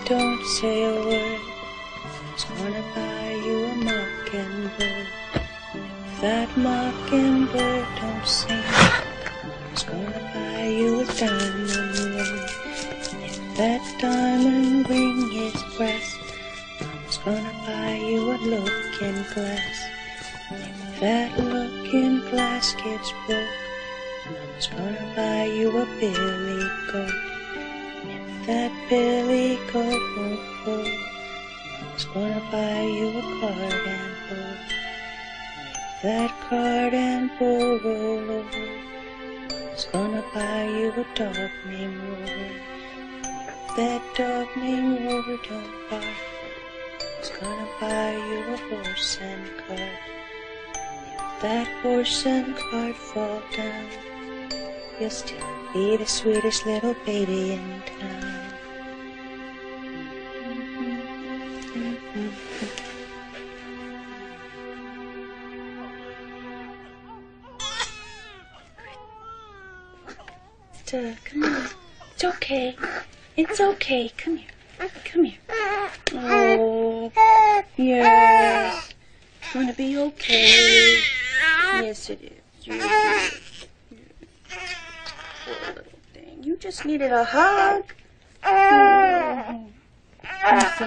don't say a word. I was gonna buy you a mockingbird. If that mockingbird don't sing, I was gonna buy you a diamond ring. If that diamond ring is brass, I was gonna buy you a looking glass. If that looking glass gets broke, I was gonna buy you a billy goat. If that billy goat won't pull, I was gonna buy you a cart and bull. If that cart and bull roll over, I was gonna buy you a dog named Rover. If that dog named Rover don't bark, I was gonna buy you a horse and cart. If that horse and cart fall down, you'll still be the sweetest little baby in town. Come on. It's okay. It's okay. Come here. Come here. Oh, yes. It's gonna be okay. Yes, it is. Yes, it is. Poor little thing. You just needed a hug. Oh. So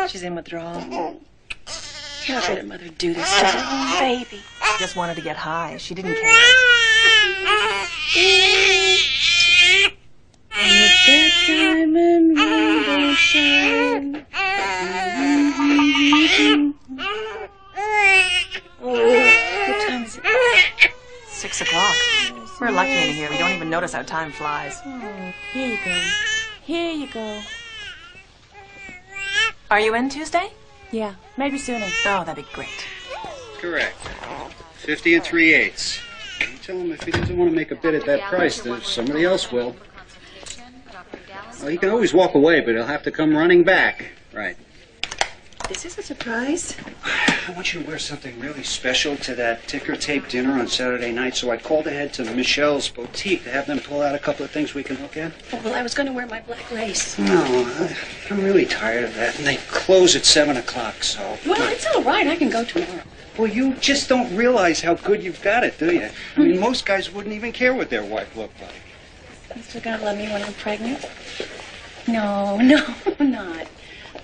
she's in withdrawal. How could a mother do this to her own baby? She just wanted to get high. She didn't care. And if that diamond ring don't shine. Oh, what time is it? 6 o'clock. We're lucky in here. We don't even notice how time flies. Oh, here you go. Here you go. Are you in Tuesday? Yeah, maybe sooner. Oh, that'd be great. Correct. 50 3/8. You tell him if he doesn't want to make a bid at that price, then somebody else will. Well, he can always walk away, but he'll have to come running back. Right. This is a surprise. I want you to wear something really special to that ticker tape dinner on Saturday night, so I called ahead to Michelle's boutique to have them pull out a couple of things we can look at. Oh, well, I was going to wear my black lace. No, I'm really tired of that, and they close at 7 o'clock, so... Well, it's all right. I can go tomorrow. Well, you just don't realize how good you've got it, do you? I mean, most guys wouldn't even care what their wife looked like. You still gonna love me when I'm pregnant? No, I'm not.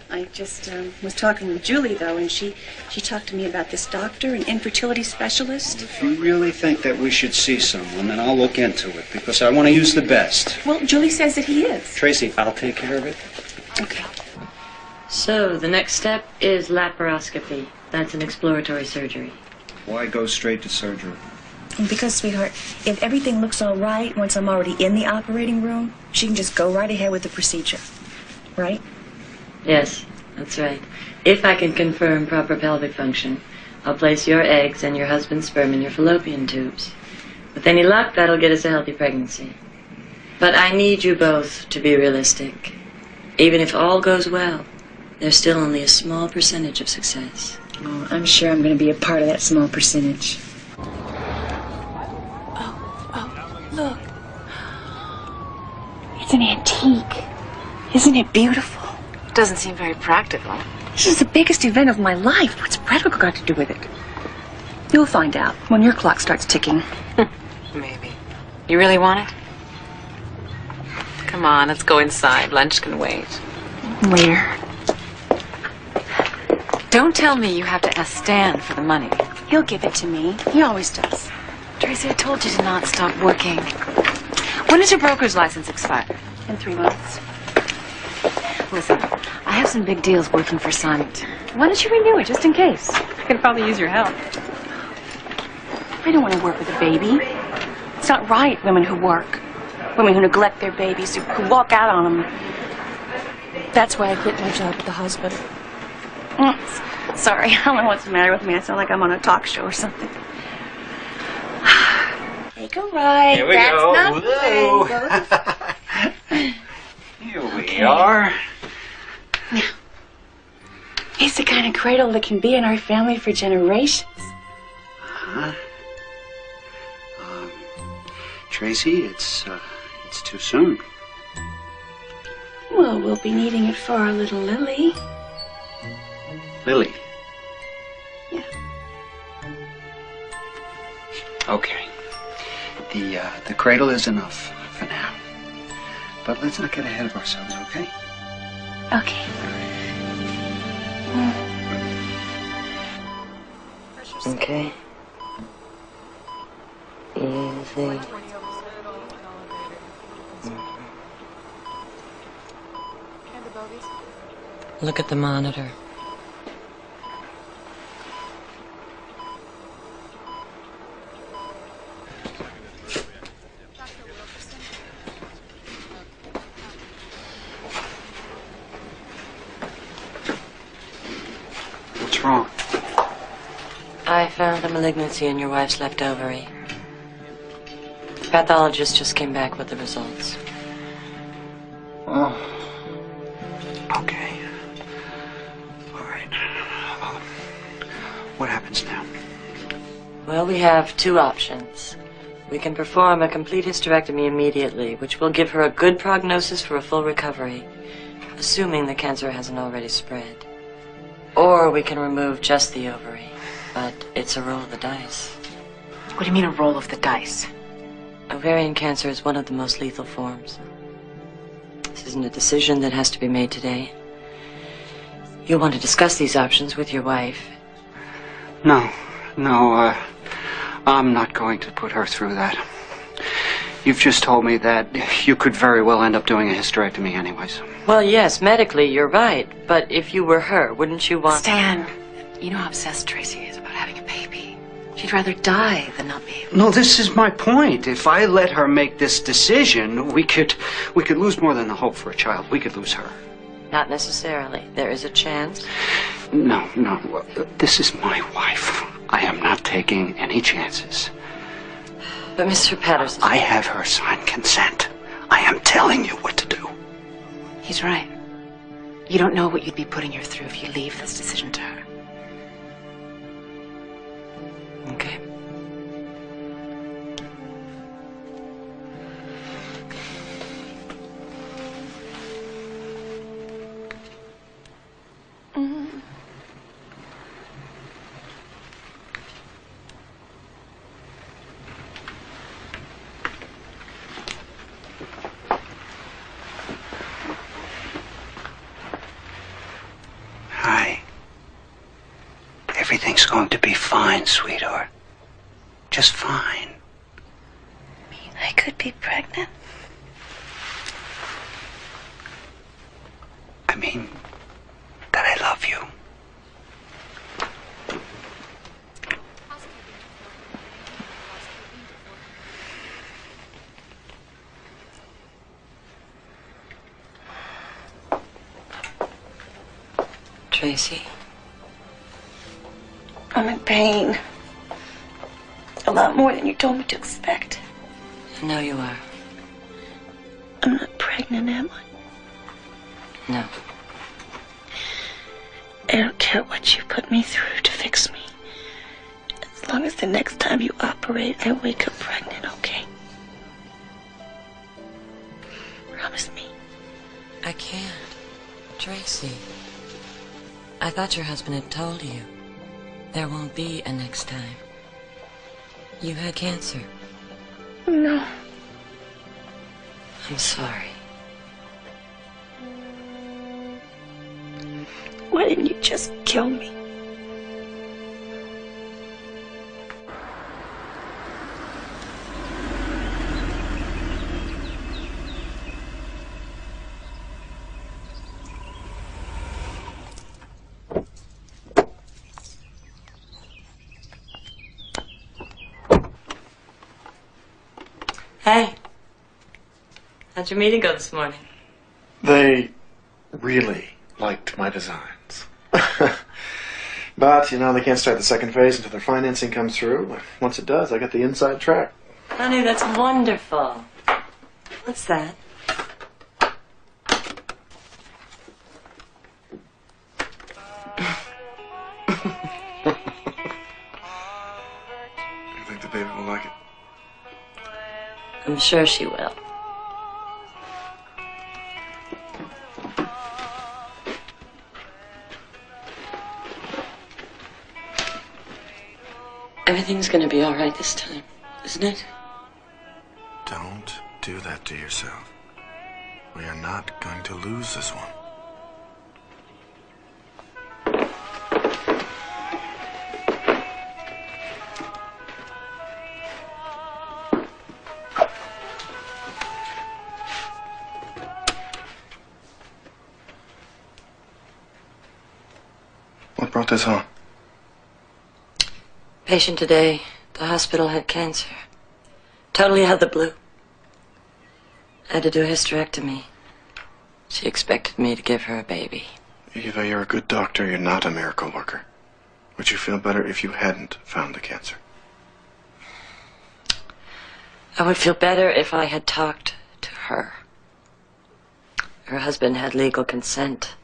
I just was talking with Julie, though, and she talked to me about this doctor, an infertility specialist. If you really think that we should see someone, then I'll look into it, because I want to use the best. Well, Julie says that he is. Tracy, I'll take care of it. Okay. So, the next step is laparoscopy. That's an exploratory surgery. Why go straight to surgery? Because, sweetheart, if everything looks all right once I'm already in the operating room, she can just go right ahead with the procedure. Right? Yes, that's right. If I can confirm proper pelvic function, I'll place your eggs and your husband's sperm in your fallopian tubes. With any luck, that'll get us a healthy pregnancy. But I need you both to be realistic. Even if all goes well, there's still only a small percentage of success. Oh, I'm sure I'm going to be a part of that small percentage. Oh, look. It's an antique. Isn't it beautiful? Doesn't seem very practical. This is the biggest event of my life. What's practical got to do with it? You'll find out when your clock starts ticking. Maybe. You really want it? Come on, let's go inside. Lunch can wait. Where? Don't tell me you have to ask Stan for the money. He'll give it to me. He always does. Tracy, I told you to not stop working. When does your broker's license expire? In 3 months. Listen, I have some big deals working for Sonnet. Why don't you renew it, just in case? I could probably use your help. I don't want to work with a baby. It's not right, women who work. Women who neglect their babies, who walk out on them. That's why I quit my job at the hospital. Sorry, I don't know what's the matter with me. I sound like I'm on a talk show or something. Take a ride. Here we That's go. not Whoa. Here we are. Now, he's the kind of cradle that can be in our family for generations. Huh? Tracy, it's too soon. Well, we'll be needing it for our little Lily. Lily? Yeah. Okay. The cradle is enough for now. But let's not get ahead of ourselves, okay? Okay. Okay. Easy. Look at the monitor. What's wrong? I found a malignancy in your wife's left ovary. The pathologist just came back with the results. Oh. Okay. All right. What happens now? Well, we have two options. We can perform a complete hysterectomy immediately, which will give her a good prognosis for a full recovery, assuming the cancer hasn't already spread. Or we can remove just the ovary, but it's a roll of the dice. What do you mean a roll of the dice? Ovarian cancer is one of the most lethal forms. This isn't a decision that has to be made today. You'll want to discuss these options with your wife. No, I'm not going to put her through that. You've just told me that you could very well end up doing a hysterectomy anyways. Well, yes, medically you're right, but if you were her, wouldn't you want... Stan, you know how obsessed Tracy is about having a baby. She'd rather die than not be able. No, this is my point. If I let her make this decision, we could lose more than the hope for a child. We could lose her. Not necessarily. There is a chance. No. This is my wife. I am not taking any chances. But Mr. Patterson... I have her sign consent. I am telling you what to do. He's right. You don't know what you'd be putting her through if you leave this decision to her. Okay. Hi. Everything's going to be fine, sweetheart. Just fine. I could be pregnant. I mean, that I love you. Tracy? I'm in pain. A lot more than you told me to expect. I know you are. I'm not pregnant, am I? No. I don't care what you put me through to fix me. As long as the next time you operate, I wake up pregnant, okay? Promise me. I can't. Tracy. I thought your husband had told you. There won't be a next time. You had cancer. No. I'm sorry. Why didn't you just kill me? Hey. How'd your meeting go this morning? They really liked my designs. But, you know, they can't start the second phase until their financing comes through. Once it does, I got the inside track. Honey, that's wonderful. What's that? I think the baby will like it. I'm sure she will. Everything's gonna be all right this time, isn't it? Don't do that to yourself. We are not going to lose this one. What brought this on? Patient today. The hospital had cancer. Totally out of the blue. Had to do a hysterectomy. She expected me to give her a baby. Eva, you're a good doctor. You're not a miracle worker. Would you feel better if you hadn't found the cancer? I would feel better if I had talked to her. Her husband had legal consent.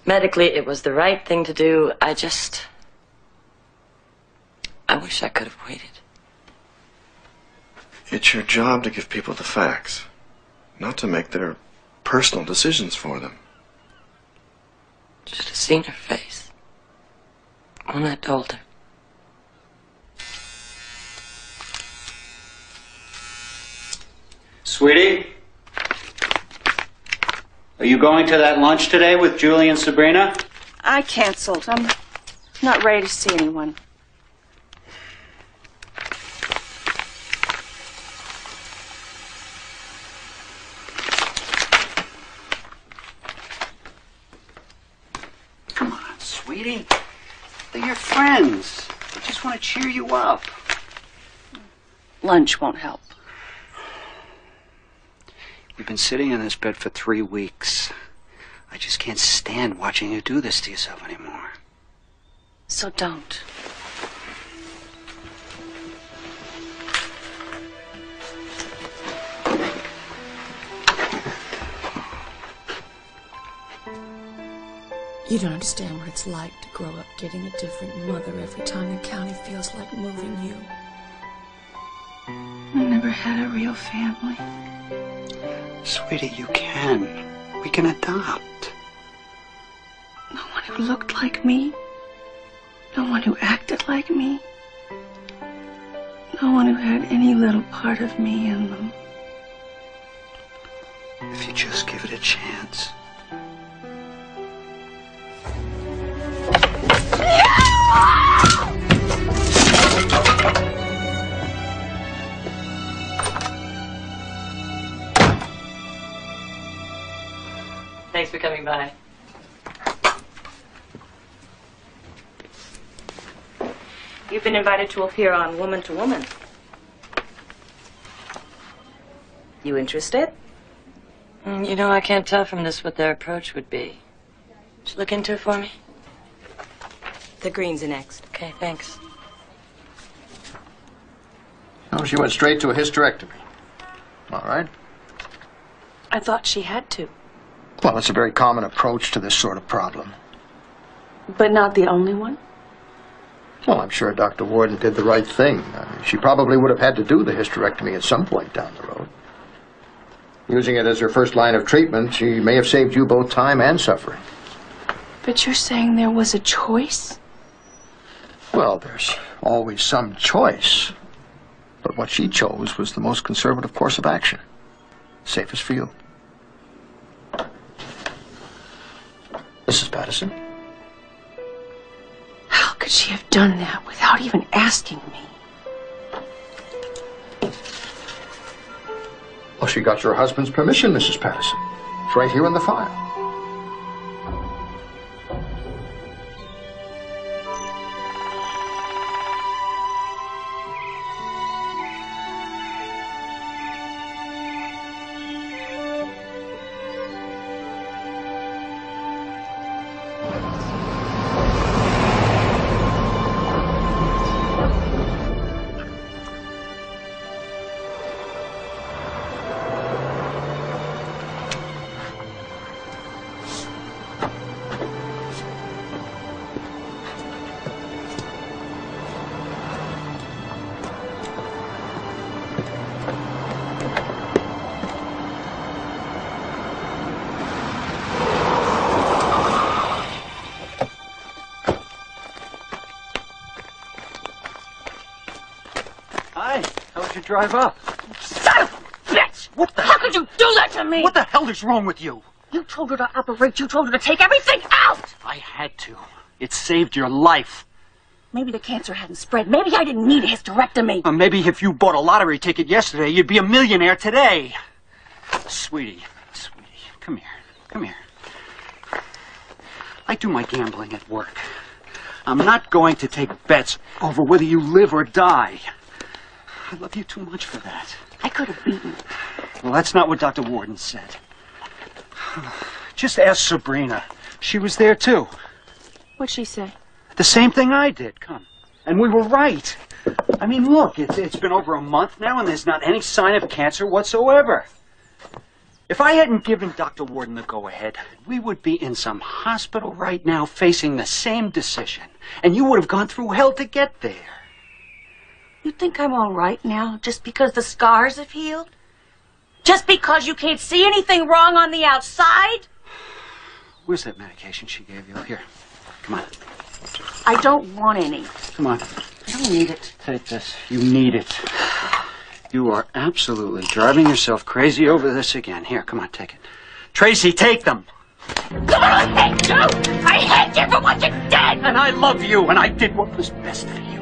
Medically, it was the right thing to do. I wish I could have waited. It's your job to give people the facts, not to make their personal decisions for them. Should have seen her face when I told her. Sweetie? Are you going to that lunch today with Julie and Sabrina? I canceled. I'm not ready to see anyone. Come on, sweetie. They're your friends. They just want to cheer you up. Lunch won't help. You've been sitting in this bed for 3 weeks. I just can't stand watching you do this to yourself anymore. So don't. You don't understand what it's like to grow up getting a different mother every time the county feels like moving you. I never had a real family. Sweetie, you can. We can adopt. No one who looked like me. No one who acted like me. No one who had any little part of me in them. If you just give it a chance. Thanks for coming by. You've been invited to appear on Woman to Woman. You interested? You know, I can't tell from this what their approach would be. Just look into it for me. The greens are next. Okay, thanks. Oh, she went straight to a hysterectomy. All right. I thought she had to. Well, it's a very common approach to this sort of problem. But not the only one? Well, I'm sure Dr. Warden did the right thing. She probably would have had to do the hysterectomy at some point down the road. Using it as her first line of treatment, she may have saved you both time and suffering. But you're saying there was a choice? Well, there's always some choice. But what she chose was the most conservative course of action. Safest for you. Mrs. Patterson? How could she have done that without even asking me? Well, she got your husband's permission, Mrs. Patterson. It's right here in the file. Hi. How was your drive up? Son of a bitch! What the? How could you do that to me? What the hell is wrong with you? You told her to operate. You told her to take everything out. I had to. It saved your life. Maybe the cancer hadn't spread. Maybe I didn't need a hysterectomy. Maybe if you bought a lottery ticket yesterday, you'd be a millionaire today. Sweetie, come here. Come here. I do my gambling at work. I'm not going to take bets over whether you live or die. I love you too much for that. I could have beaten. Well, that's not what Dr. Warden said. Just ask Sabrina. She was there too. What'd she say? The same thing I did, come. And we were right. I mean, look, it's been over a month now and there's not any sign of cancer whatsoever. If I hadn't given Dr. Warden the go-ahead, we would be in some hospital right now facing the same decision. And you would have gone through hell to get there. You think I'm all right now just because the scars have healed? Just because you can't see anything wrong on the outside? Where's that medication she gave you? Here, come on. I don't want any. Come on. I don't need it. Take this. You need it. You are absolutely driving yourself crazy over this again. Here, come on, take it. Tracy, take them. God, I hate you! I hate you for what you did! And I love you, and I did what was best for you.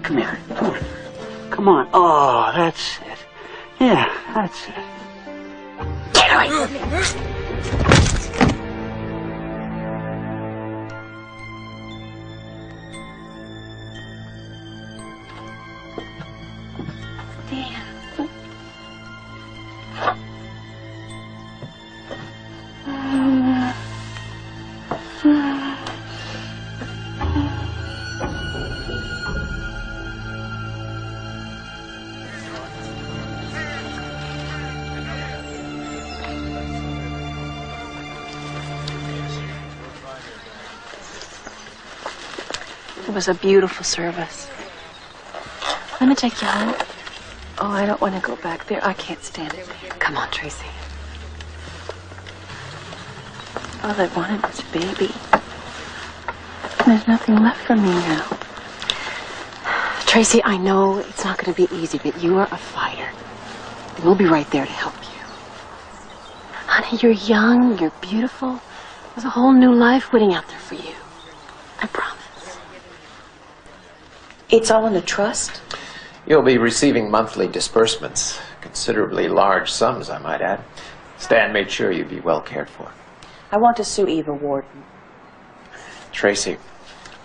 Come here. Come on. Come on. Oh, that's it. Yeah, that's it. Get away from me! It was a beautiful service. Let me take you home. Oh, I don't want to go back there. I can't stand it. Come on, Tracy. All I wanted was a baby. There's nothing left for me now. Tracy, I know it's not going to be easy, but you are a fighter. And we'll be right there to help you. Honey, you're young, you're beautiful. There's a whole new life waiting out there for you. I promise. It's all in a trust? You'll be receiving monthly disbursements, considerably large sums, I might add. Stan made sure you'd be well cared for. I want to sue Eva Warden. Tracy,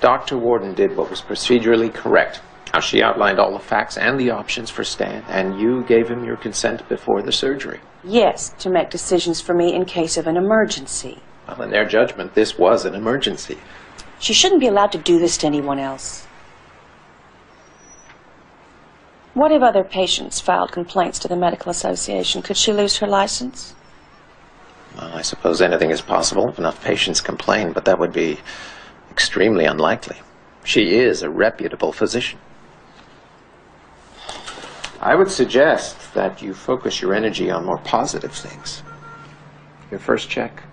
Dr. Warden did what was procedurally correct. Now, she outlined all the facts and the options for Stan, and you gave him your consent before the surgery. Yes, to make decisions for me in case of an emergency. Well, in their judgment, this was an emergency. She shouldn't be allowed to do this to anyone else. What if other patients filed complaints to the Medical Association? Could she lose her license? Well, I suppose anything is possible if enough patients complain, but that would be extremely unlikely. She is a reputable physician. I would suggest that you focus your energy on more positive things. Your first check.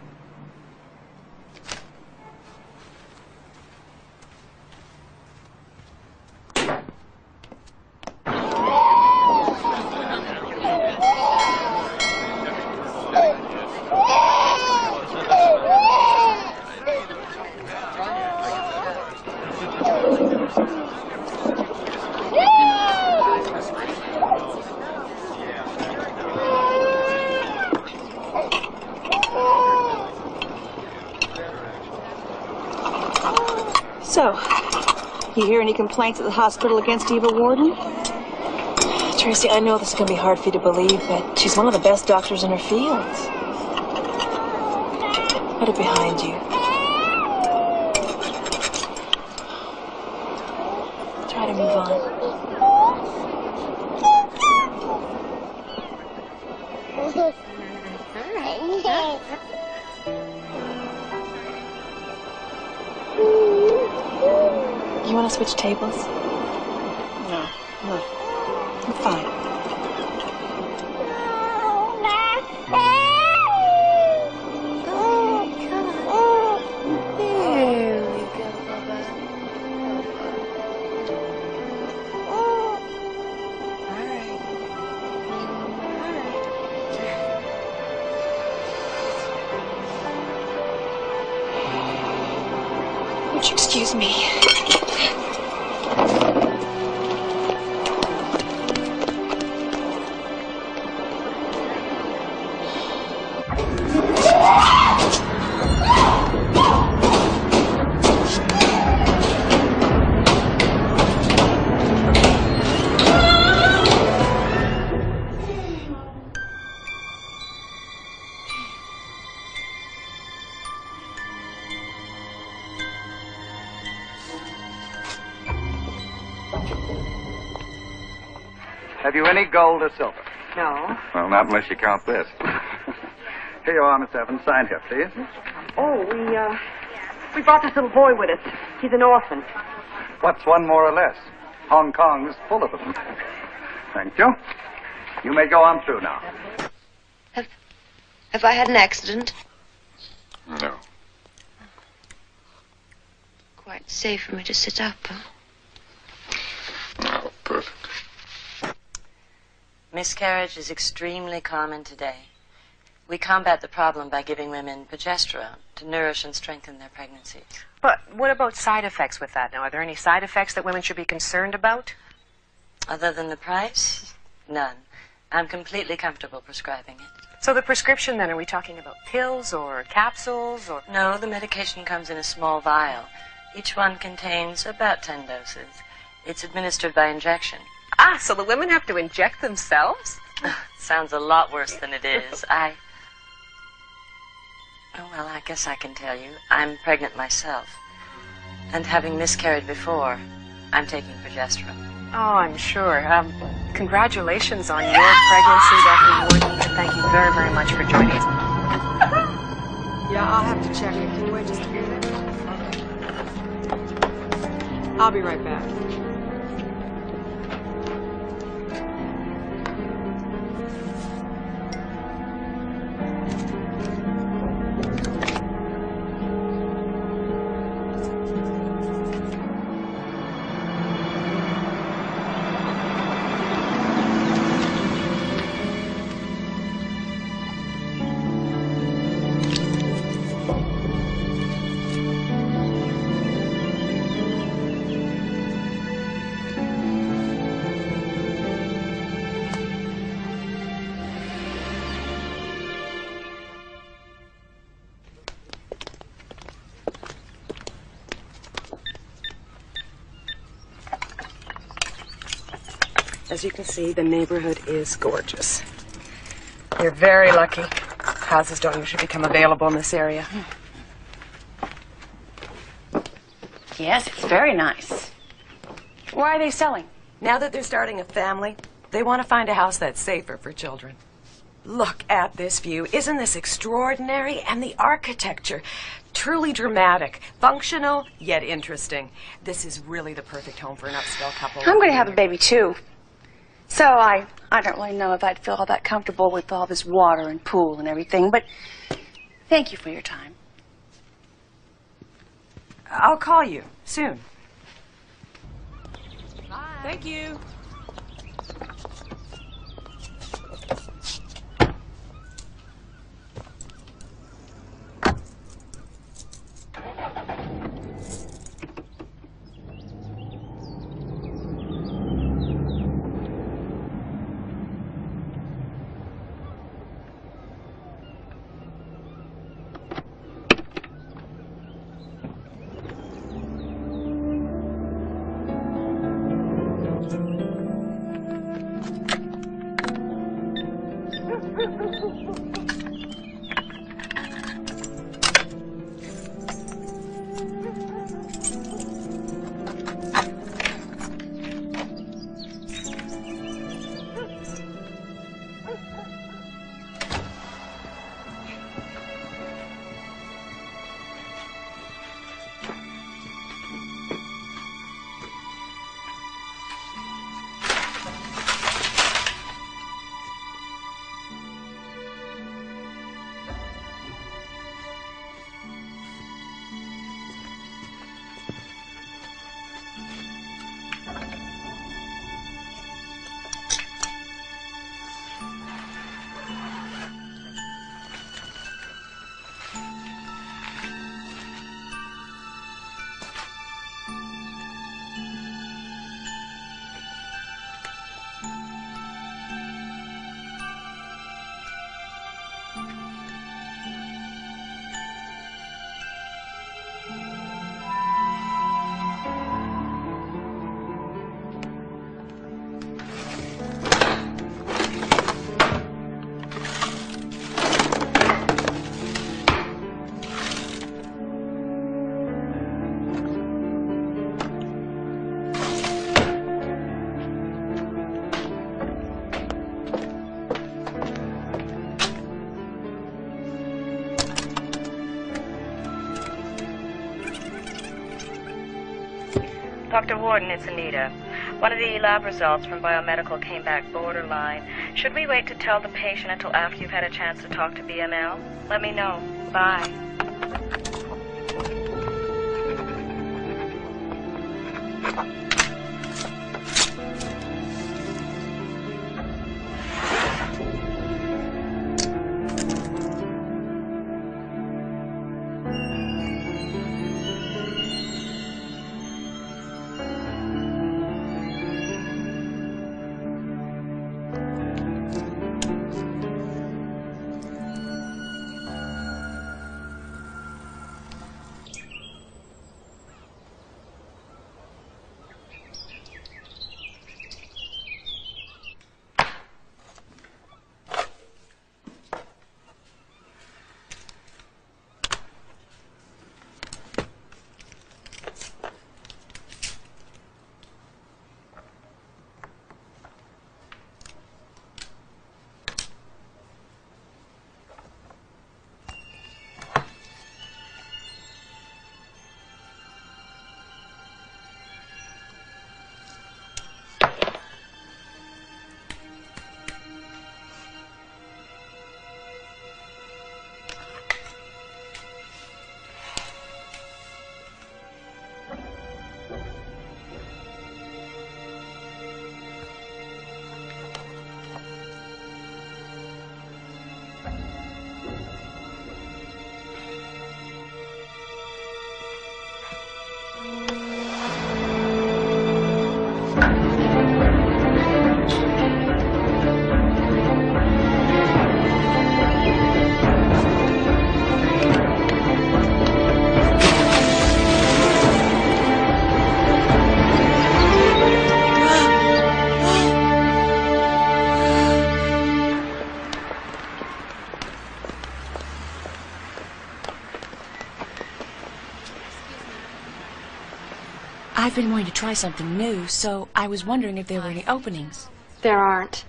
So, you hear any complaints at the hospital against Eva Warden? Tracy, I know this is going to be hard for you to believe, but she's one of the best doctors in her field. Put it behind you. Try to move on. You want to switch tables? No. I'm fine. There we go, Bubba. Excuse me. Have you any gold or silver? No. Well, not unless you count this. Here you are, Miss Evans. Sign here, please. Oh, we brought this little boy with us. He's an orphan. What's one more or less? Hong Kong's full of them. Thank you. You may go on through now. Have I had an accident? No. Quite safe for me to sit up, huh? No, perfect. Miscarriage is extremely common today. We combat the problem by giving women progesterone to nourish and strengthen their pregnancies. But what about side effects with that now? Are there any side effects that women should be concerned about? Other than the price? None. I'm completely comfortable prescribing it. So the prescription then, are we talking about pills or capsules or? No, the medication comes in a small vial. Each one contains about 10 doses. It's administered by injection. Ah, so the women have to inject themselves? Sounds a lot worse than it is. Oh, well, I guess I can tell you. I'm pregnant myself. And having miscarried before, I'm taking progesterone. Oh, I'm sure. Congratulations on your pregnancy, Dr. Warden. And thank you very, very much for joining us. Yeah, I'll have to check it. Can you wait just a minute? Okay. I'll be right back. As you can see, the neighborhood is gorgeous. You're very lucky. Houses don't usually become available in this area. Yes, it's very nice. Why are they selling? Now that they're starting a family, they want to find a house that's safer for children. Look at this view. Isn't this extraordinary? And the architecture, truly dramatic, functional, yet interesting. This is really the perfect home for an upscale couple. I'm going to have a baby, too. So I don't really know if I'd feel all that comfortable with all this water and pool and everything, but thank you for your time. I'll call you soon. Bye. Thank you. Dr. Warden, it's Anita. One of the lab results from biomedical came back borderline. Should we wait to tell the patient until after you've had a chance to talk to BML? Let me know. Bye. I've been wanting to try something new, so I was wondering if there were any openings. There aren't.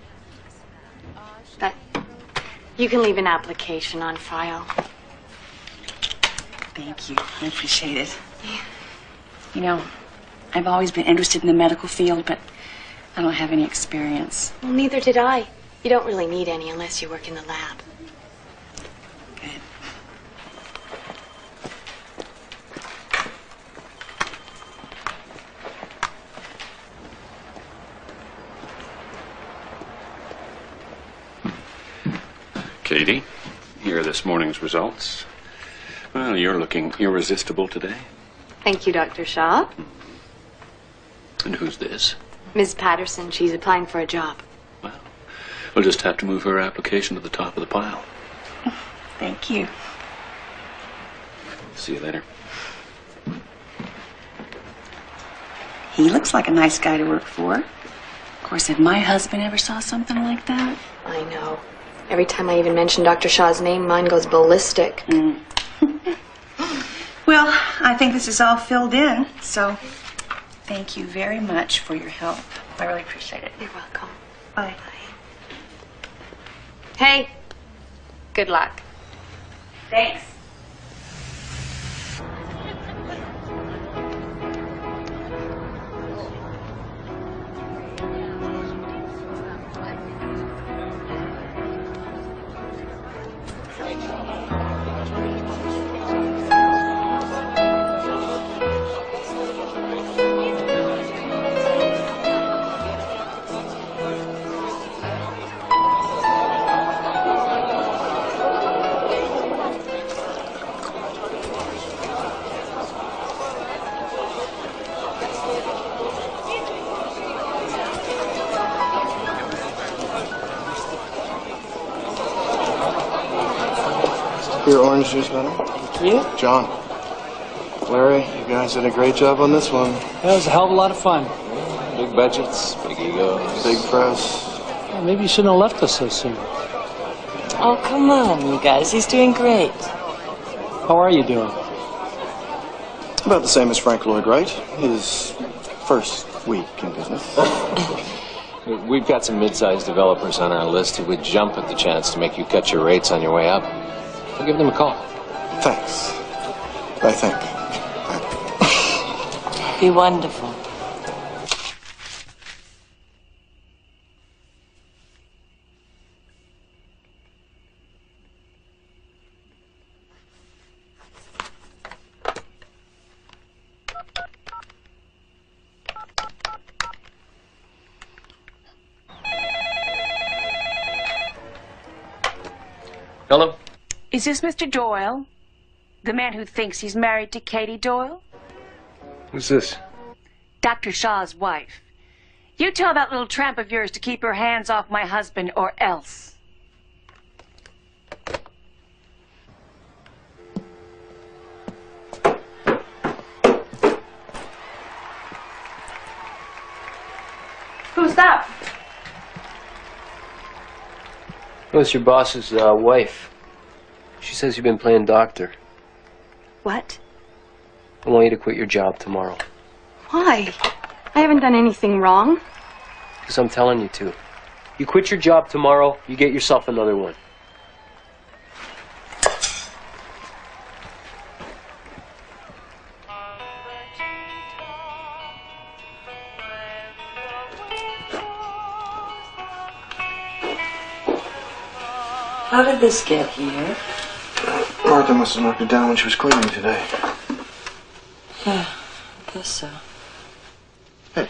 But you can leave an application on file. Thank you. I appreciate it. You know, I've always been interested in the medical field, but I don't have any experience. Well, neither did I. You don't really need any unless you work in the lab. Good. Katie, here are this morning's results. Well, you're looking irresistible today. Thank you, Dr. Shaw. And who's this? Ms. Patterson, she's applying for a job. We'll just have to move her application to the top of the pile. Thank you. See you later. He looks like a nice guy to work for. Of course, if my husband ever saw something like that... I know. Every time I even mention Dr. Shaw's name, mine goes ballistic. Well, I think this is all filled in, so thank you very much for your help. I really appreciate it. You're welcome. Bye. Hey, good luck. Thanks. Your orange juice, madam. Thank you. John. Larry, you guys did a great job on this one. That was a hell of a lot of fun. Big budgets, big egos. Big press. Well, maybe you shouldn't have left us so soon. Oh, come on, you guys. He's doing great. How are you doing? About the same as Frank Lloyd Wright. His first week in business. We've got some mid-sized developers on our list who would jump at the chance to make you cut your rates on your way up. I'll give them a call. Thanks. I think. Be wonderful. Hello? Is this Mr. Doyle? The man who thinks he's married to Katie Doyle? Who's this? Dr. Shaw's wife. You tell that little tramp of yours to keep her hands off my husband or else. Who's that? Oh, it's your boss's wife. She says you've been playing doctor. What? I want you to quit your job tomorrow. Why? I haven't done anything wrong. Because I'm telling you to. You quit your job tomorrow, you get yourself another one. How did this get here? Martha must have knocked it down when she was cleaning today. Yeah, I guess so. Hey,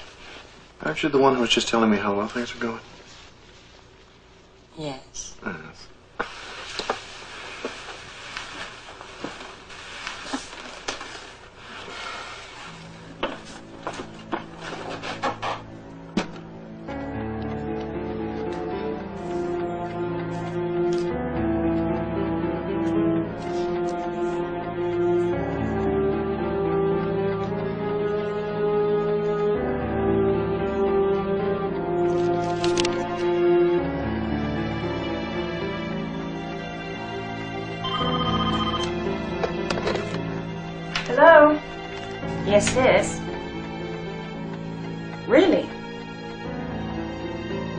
aren't you the one who was just telling me how well things are going? Yes. Yes. Hello? Yes, sis. Really?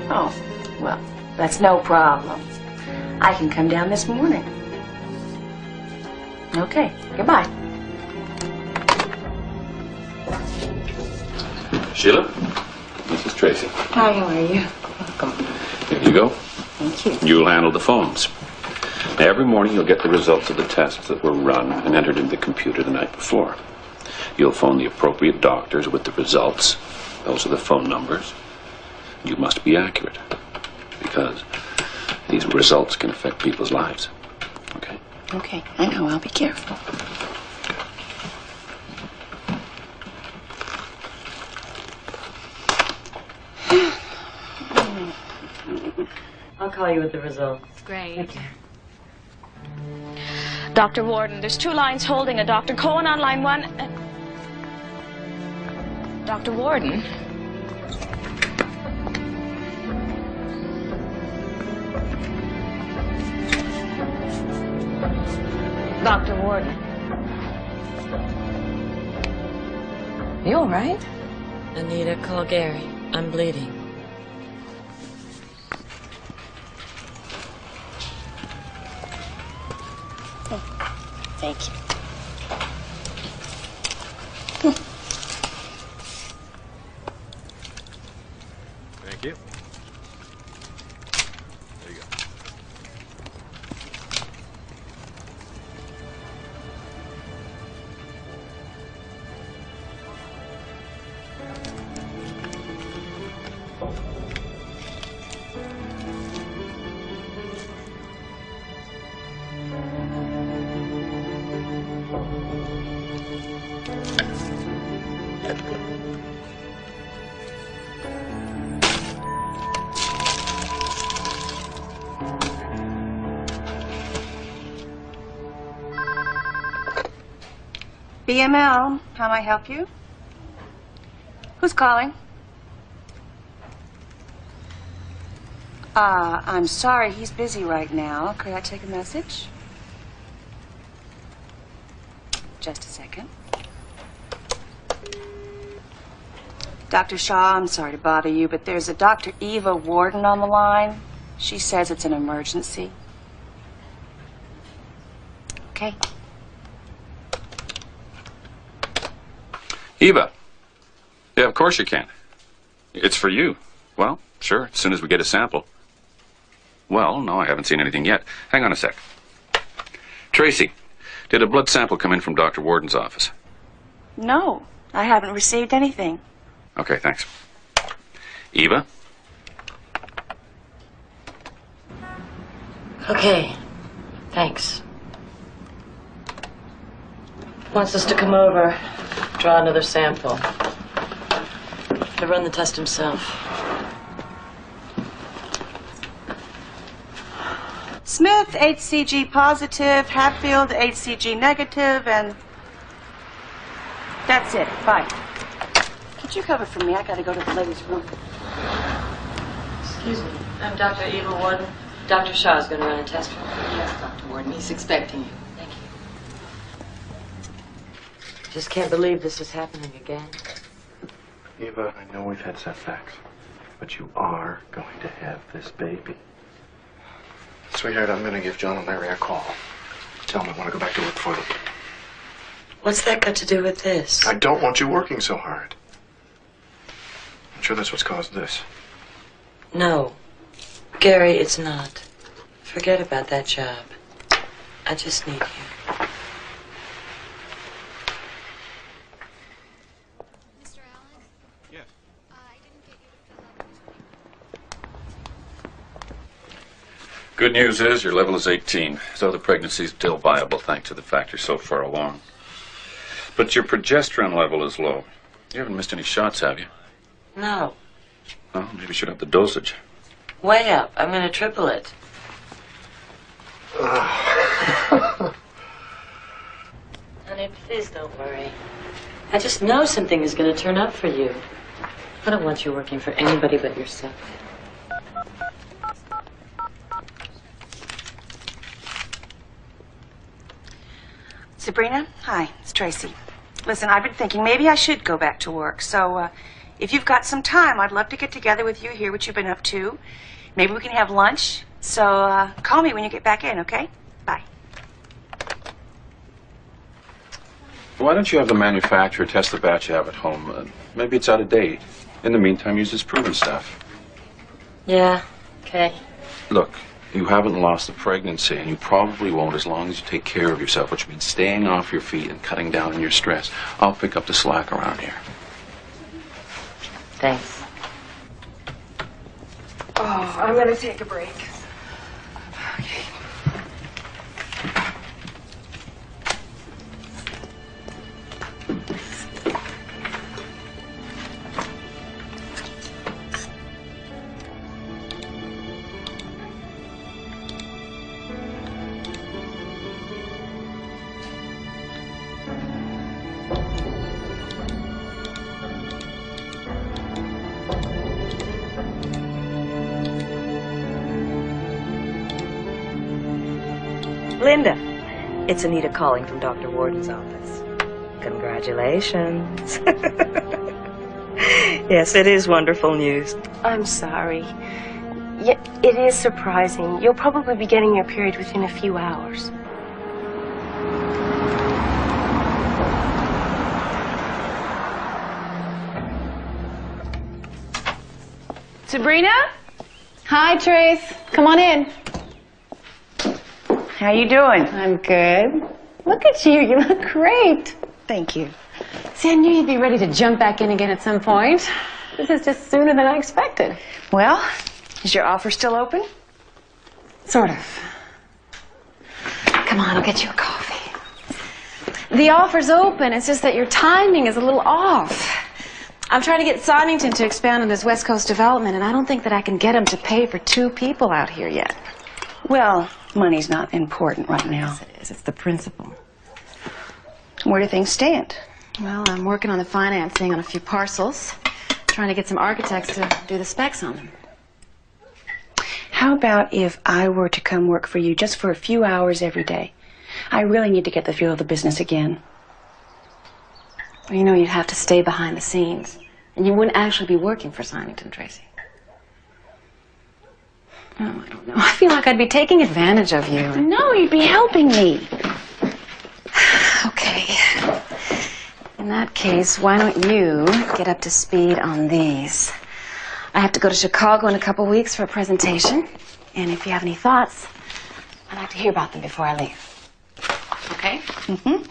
Oh, well, that's no problem. I can come down this morning. Okay, goodbye. Sheila, this is Tracy. Hi, how are you? Welcome. Here you go. Thank you. You'll handle the phones. Now, every morning you'll get the results of the tests that were run and entered into the computer the night before. You'll phone the appropriate doctors with the results. Those are the phone numbers. You must be accurate, because these results can affect people's lives. Okay? Okay, I know. I'll be careful. I'll call you with the results. Great. Dr. Warden, there's 2 lines holding a Dr. Cohen on line 1. Dr. Warden? Dr. Warden. You all right? Anita, call Gary. I'm bleeding. Thank you. Thank you. There you go. BML, how may I help you? Who's calling? I'm sorry, he's busy right now. Could I take a message? Just a second. Dr. Shaw, I'm sorry to bother you, but there's a Dr. Eva Warden on the line. She says it's an emergency. Okay. Eva. Yeah, of course you can. It's for you. Well, sure, as soon as we get a sample. Well, no, I haven't seen anything yet. Hang on a sec. Tracy, did a blood sample come in from Dr. Warden's office? No, I haven't received anything. Okay, thanks. Eva? Okay. Thanks. Wants us to come over, draw another sample. To run the test himself. Smith, HCG positive, Hatfield, HCG negative, and that's it. Bye. Could you cover for me? I gotta go to the ladies' room. Excuse me. I'm Dr. Eva Warden. Dr. Shaw's going to run a test for me. Yes, Dr. Warden. He's expecting you. Thank you. Just can't believe this is happening again. Eva, I know we've had setbacks, but you are going to have this baby. Sweetheart, I'm going to give John and Larry a call. Tell them I want to go back to work for them. What's that got to do with this? I don't want you working so hard. I'm sure that's what's caused this. No. Gary, it's not. Forget about that job. I just need you. Mr. Allen? Yes. I didn't get you to fill out. Good news is your level is 18, so the pregnancy is still viable thanks to the fact you're so far along. But your progesterone level is low. You haven't missed any shots, have you? No. Well, maybe you should up the dosage. Way up. I'm going to triple it. Honey, please don't worry. I just know something is going to turn up for you. I don't want you working for anybody but yourself. Sabrina, hi, it's Tracy. Listen, I've been thinking maybe I should go back to work. So, if you've got some time, I'd love to get together with you, hear what you've been up to. Maybe we can have lunch. So, call me when you get back in, okay? Bye. Why don't you have the manufacturer test the batch you have at home? Maybe it's out of date. In the meantime, use this proven stuff. Yeah, okay. Look, you haven't lost the pregnancy, and you probably won't as long as you take care of yourself, which means staying off your feet and cutting down on your stress. I'll pick up the slack around here. Thanks. Oh, I'm going to take a break. Okay. Linda, it's Anita calling from Dr. Warden's office. Congratulations. Yes, it is wonderful news. I'm sorry. Yeah, it is surprising. You'll probably be getting your period within a few hours. Sabrina? Hi, Trace. Come on in. How you doing? I'm good. Look at you. You look great. Thank you. See, I knew you'd be ready to jump back in again at some point. This is just sooner than I expected. Well, is your offer still open? Sort of. Come on, I'll get you a coffee. The offer's open. It's just that your timing is a little off. I'm trying to get Sonnington to expand on his West Coast development, and I don't think that I can get him to pay for 2 people out here yet. Well, money's not important right now. Yes, it is. It's the principle. Where do things stand? Well, I'm working on the financing on a few parcels, trying to get some architects to do the specs on them. How about if I were to come work for you just for a few hours every day? I really need to get the feel of the business again. Well, you know, you'd have to stay behind the scenes, and you wouldn't actually be working for Sonnington, Tracy. Oh, I don't know. I feel like I'd be taking advantage of you. No, you'd be helping me. Okay. In that case, why don't you get up to speed on these? I have to go to Chicago in a couple weeks for a presentation, and if you have any thoughts, I'd like to hear about them before I leave. Okay? Mm-hmm.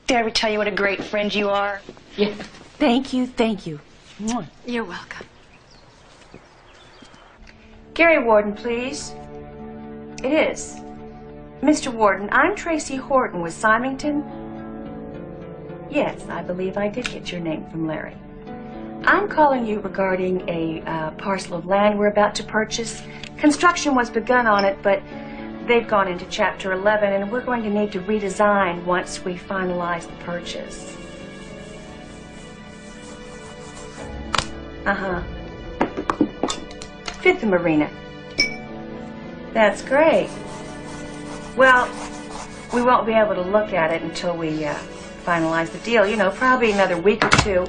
Did I ever tell you what a great friend you are? Yeah. Thank you, thank you. You're welcome. Gary Warden, please. It is. Mr. Warden, I'm Tracy Horton with Symington. Yes, I believe I did get your name from Larry. I'm calling you regarding a parcel of land we're about to purchase. Construction was begun on it, but they've gone into Chapter 11, and we're going to need to redesign once we finalize the purchase. Fifth and Marina. That's great. Well, we won't be able to look at it until we finalize the deal. You know, probably another week or two.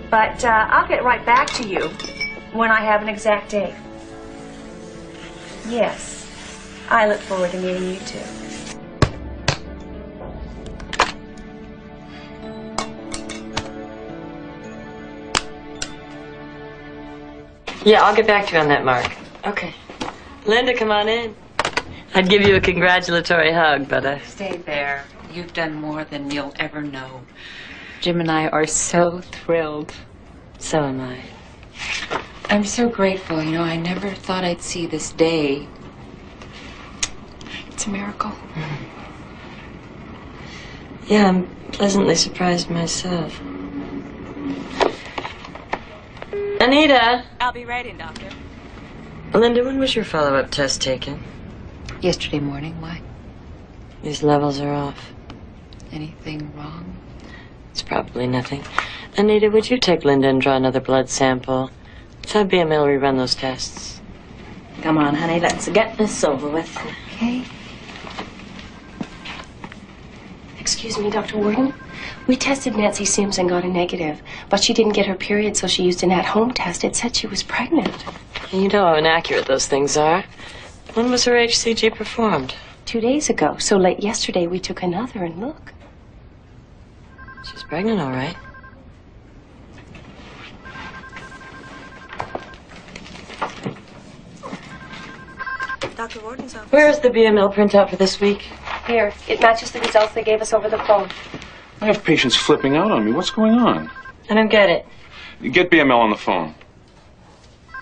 But I'll get right back to you when I have an exact date. Yes. I look forward to meeting you too. Yeah, I'll get back to you on that, Mark. Okay. Linda, come on in. I'd give you a congratulatory hug, but Stay there. You've done more than you'll ever know. Jim and I are so thrilled. So am I. I'm so grateful. You know, I never thought I'd see this day. It's a miracle. Yeah, I'm pleasantly surprised myself. Anita! I'll be right in, Doctor. Linda, when was your follow-up test taken? Yesterday morning. Why? These levels are off. Anything wrong? It's probably nothing. Anita, would you take Linda and draw another blood sample? Let's have BML rerun those tests. Come on, honey, let's get this over with. Okay. Excuse me, Dr. Warden. We tested Nancy Sims and got a negative, but she didn't get her period, so she used an at-home test. It said she was pregnant. You know how inaccurate those things are. When was her HCG performed? 2 days ago. So late yesterday, we took another, and look. She's pregnant, all right. Dr. Warden's office. Where's the BML printout for this week? Here, it matches the results they gave us over the phone. I have patients flipping out on me. What's going on? I don't get it. Get BML on the phone.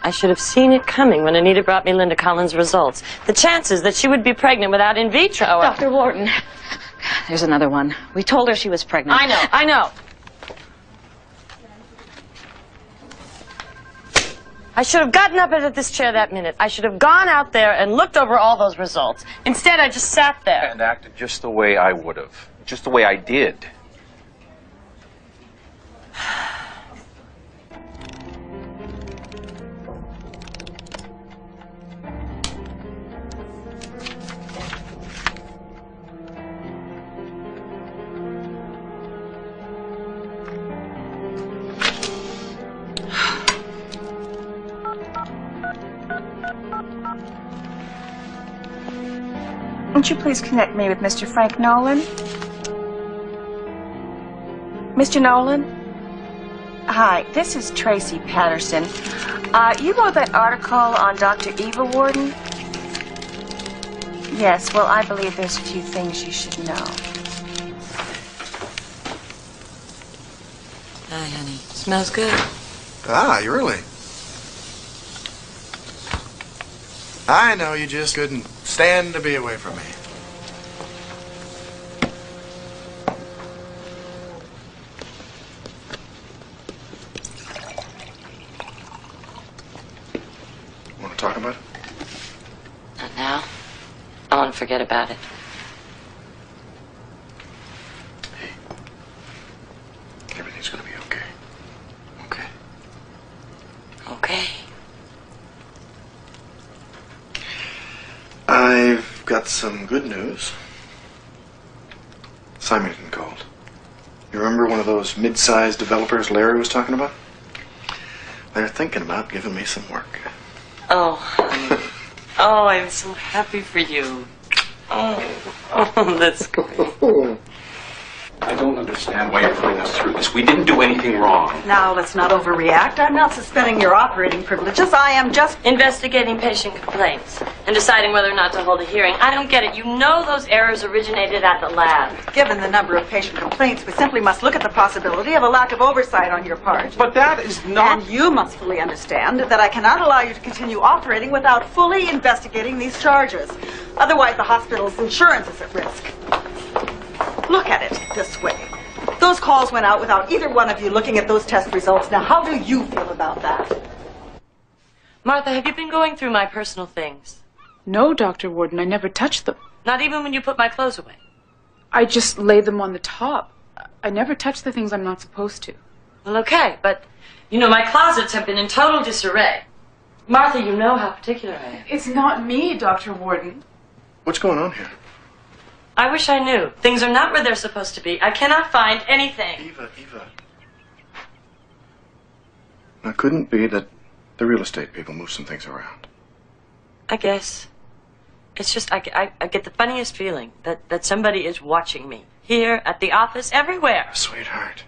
I should have seen it coming when Anita brought me Linda Collins' results. The chances that she would be pregnant without in vitro... Dr. Warden, there's another one. We told her she was pregnant. I know. I should have gotten up out of this chair that minute. I should have gone out there and looked over all those results. Instead, I just sat there. And acted just the way I would have. Just the way I did. Won't you please connect me with Mr. Frank Nolan? Mr. Nolan? Hi, this is Tracy Patterson. You wrote that article on Dr. Eva Warden? Yes, well, I believe there's a few things you should know. Hi, honey. Smells good. Ah, you really? I know you just couldn't stand to be away from me. Want to talk about it? Not now. I want to forget about it. Everything's gonna be okay. Okay? Okay. I've got some good news. Symington called. You remember one of those mid-sized developers Larry was talking about? They're thinking about giving me some work. Oh, honey. Oh, I'm so happy for you. Oh, that's great. I don't understand why you're putting us through this. We didn't do anything wrong. Now, let's not overreact. I'm not suspending your operating privileges. I am just investigating patient complaints and deciding whether or not to hold a hearing. I don't get it. You know those errors originated at the lab. Given the number of patient complaints, we simply must look at the possibility of a lack of oversight on your part. But that is not... And you must fully understand that I cannot allow you to continue operating without fully investigating these charges. Otherwise, the hospital's insurance is at risk. Look at it this way. Those calls went out without either one of you looking at those test results. Now, how do you feel about that? Martha, have you been going through my personal things? No, Dr. Warden, I never touched them. Not even when you put my clothes away? I just laid them on the top. I never touch the things I'm not supposed to. Well, okay, but, you know, my closets have been in total disarray. Martha, you know how particular I am. It's not me, Dr. Warden. What's going on here? I wish I knew. Things are not where they're supposed to be. I cannot find anything. Eva. Now, couldn't it be that the real estate people moved some things around? I guess. It's just, I get the funniest feeling that somebody is watching me. Here, at the office, everywhere. Sweetheart.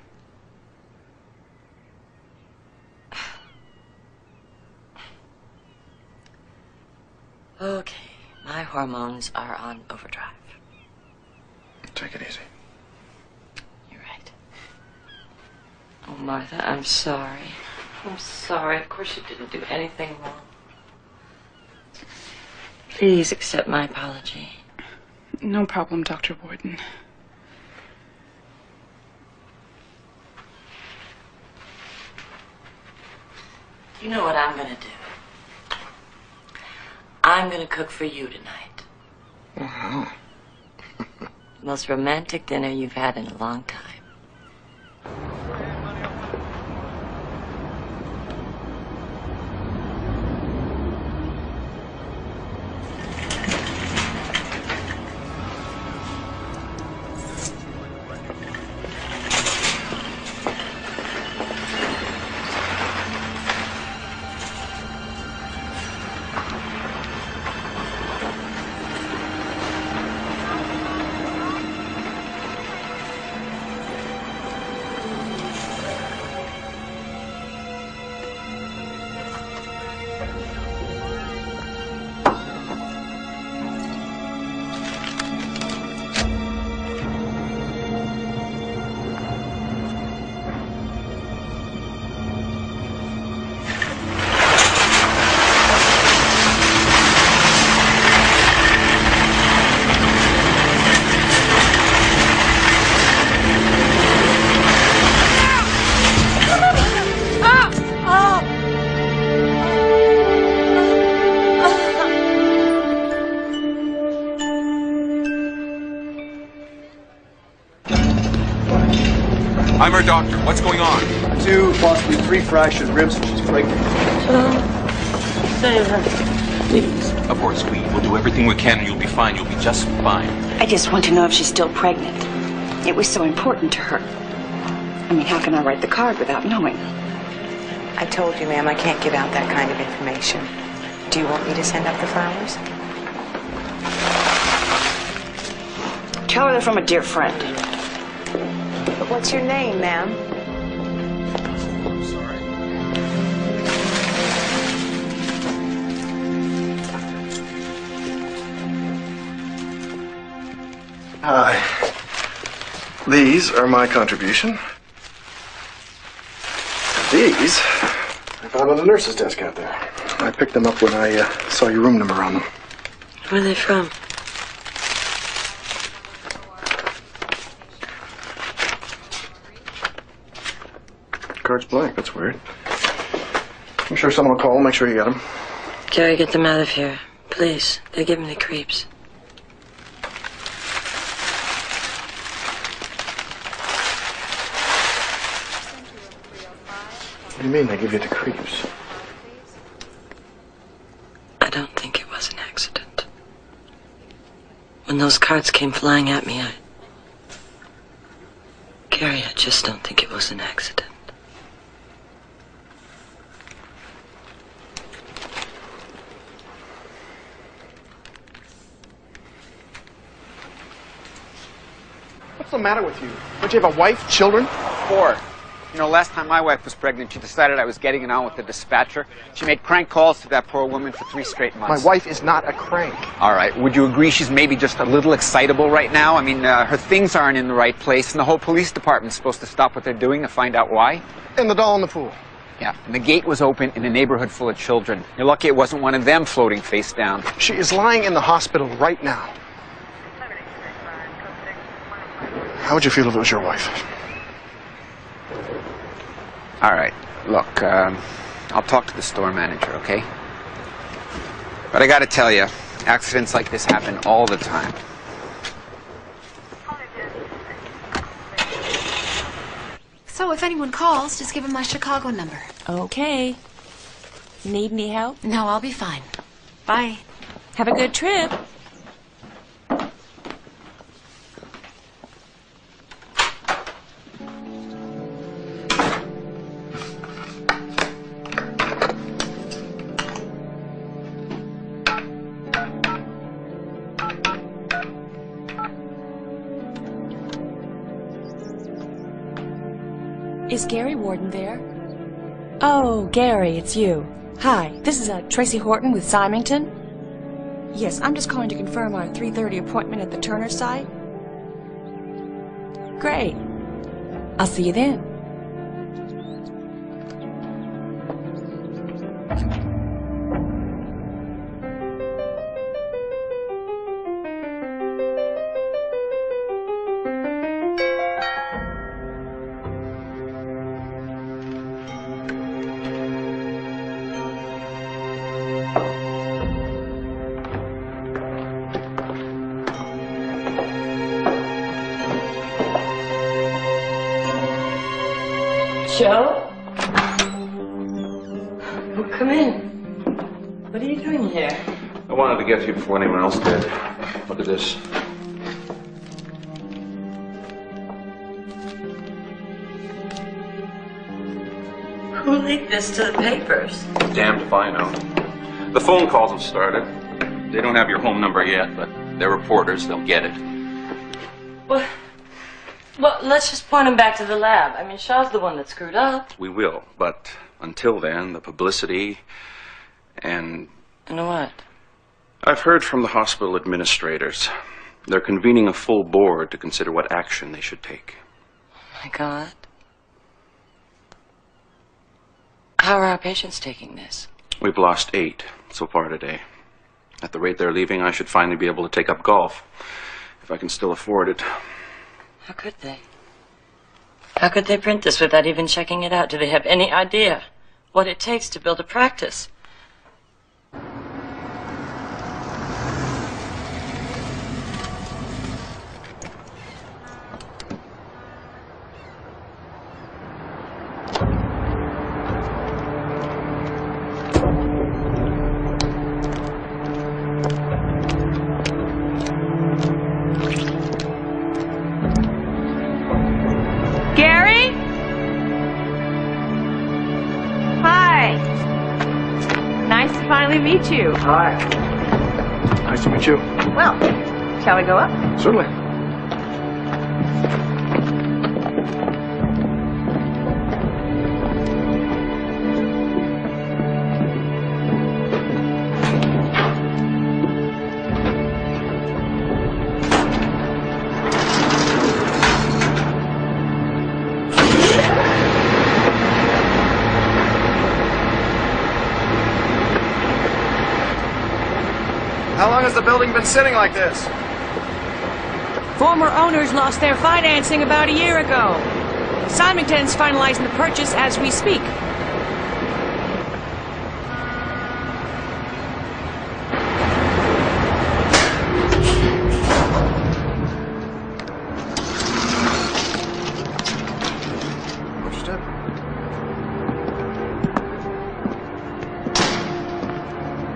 Okay, my hormones are on overdrive. Take it easy. You're right. Oh, Martha, I'm sorry. I'm sorry. Of course you didn't do anything wrong. Please accept my apology. No problem, Dr. Warden. You know what I'm gonna do? I'm gonna cook for you tonight. Wow. The most romantic dinner you've had in a long time. I'm her doctor. What's going on? 2, possibly 3 fractured ribs, and she's pregnant. Save her, please. Of course, we will do everything we can and you'll be fine. You'll be just fine. I just want to know if she's still pregnant. It was so important to her. I mean, how can I write the card without knowing? I told you, ma'am, I can't give out that kind of information. Do you want me to send up the flowers? Tell her they're from a dear friend. But what's your name, ma'am? I'm sorry. Hi. These are my contribution. These I found on the nurse's desk out there. I picked them up when I saw your room number on them. Where are they from? Card's blank. That's weird. I'm sure someone will call. Make sure you get them. Gary, get them out of here. Please. They give me the creeps. What do you mean they give you the creeps? I don't think it was an accident. When those cards came flying at me, Gary, I just don't think it was an accident. the matter with you? Don't you have a wife, children? 4. You know, last time my wife was pregnant, she decided I was getting it on with the dispatcher. She made crank calls to that poor woman for 3 straight months. My wife is not a crank. All right. Would you agree she's maybe just a little excitable right now? I mean, her things aren't in the right place, and the whole police department's supposed to stop what they're doing to find out why. And the doll in the pool. Yeah, and the gate was open in a neighborhood full of children. You're lucky it wasn't one of them floating face down. She is lying in the hospital right now. How would you feel if it was your wife? All right, look, I'll talk to the store manager, okay? But I gotta tell you, accidents like this happen all the time. So if anyone calls, just give them my Chicago number. Okay. Need any help? No, I'll be fine. Bye. Have a good trip. Is Gary Warden there? Oh, Gary, it's you. Hi, this is Tracy Horton with Symington. Yes, I'm just calling to confirm our 3:30 appointment at the Turner site. Great. I'll see you then. Joe? Well, come in. What are you doing here? I wanted to get to you before anyone else did. Look at this. Who leaked this to the papers? Damned if I know. The phone calls have started. They don't have your home number yet, but they're reporters. They'll get it. Well, let's just point him back to the lab. I mean, Shaw's the one that screwed up. We will, but until then, the publicity and... And what? I've heard from the hospital administrators. They're convening a full board to consider what action they should take. My God. How are our patients taking this? We've lost 8 so far today. At the rate they're leaving, I should finally be able to take up golf, if I can still afford it. How could they? How could they print this without even checking it out? Do they have any idea what it takes to build a practice? Gary? Hi. Nice to finally meet you. Hi. Nice to meet you. Well, shall we go up? Certainly. How long has the building been sitting like this? Former owners lost their financing about a year ago. Symington's finalizing the purchase as we speak.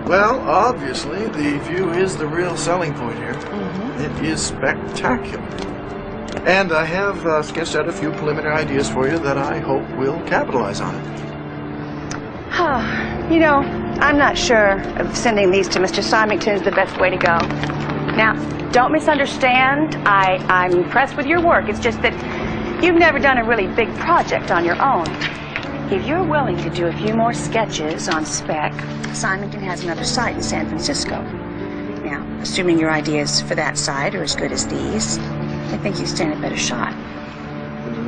Well, obviously, the view is the real selling point here. It is spectacular. And I have sketched out a few preliminary ideas for you that I hope will capitalize on it. You know, I'm not sure if sending these to Mr. Symington is the best way to go. Now, don't misunderstand. I'm impressed with your work. It's just that you've never done a really big project on your own. If you're willing to do a few more sketches on spec, Symington has another site in San Francisco. Now, assuming your ideas for that site are as good as these, I think you stand a better shot.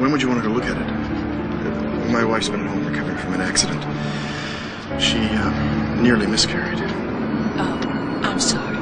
When would you want her to look at it? My wife's been at home recovering from an accident. She nearly miscarried. Oh, I'm sorry.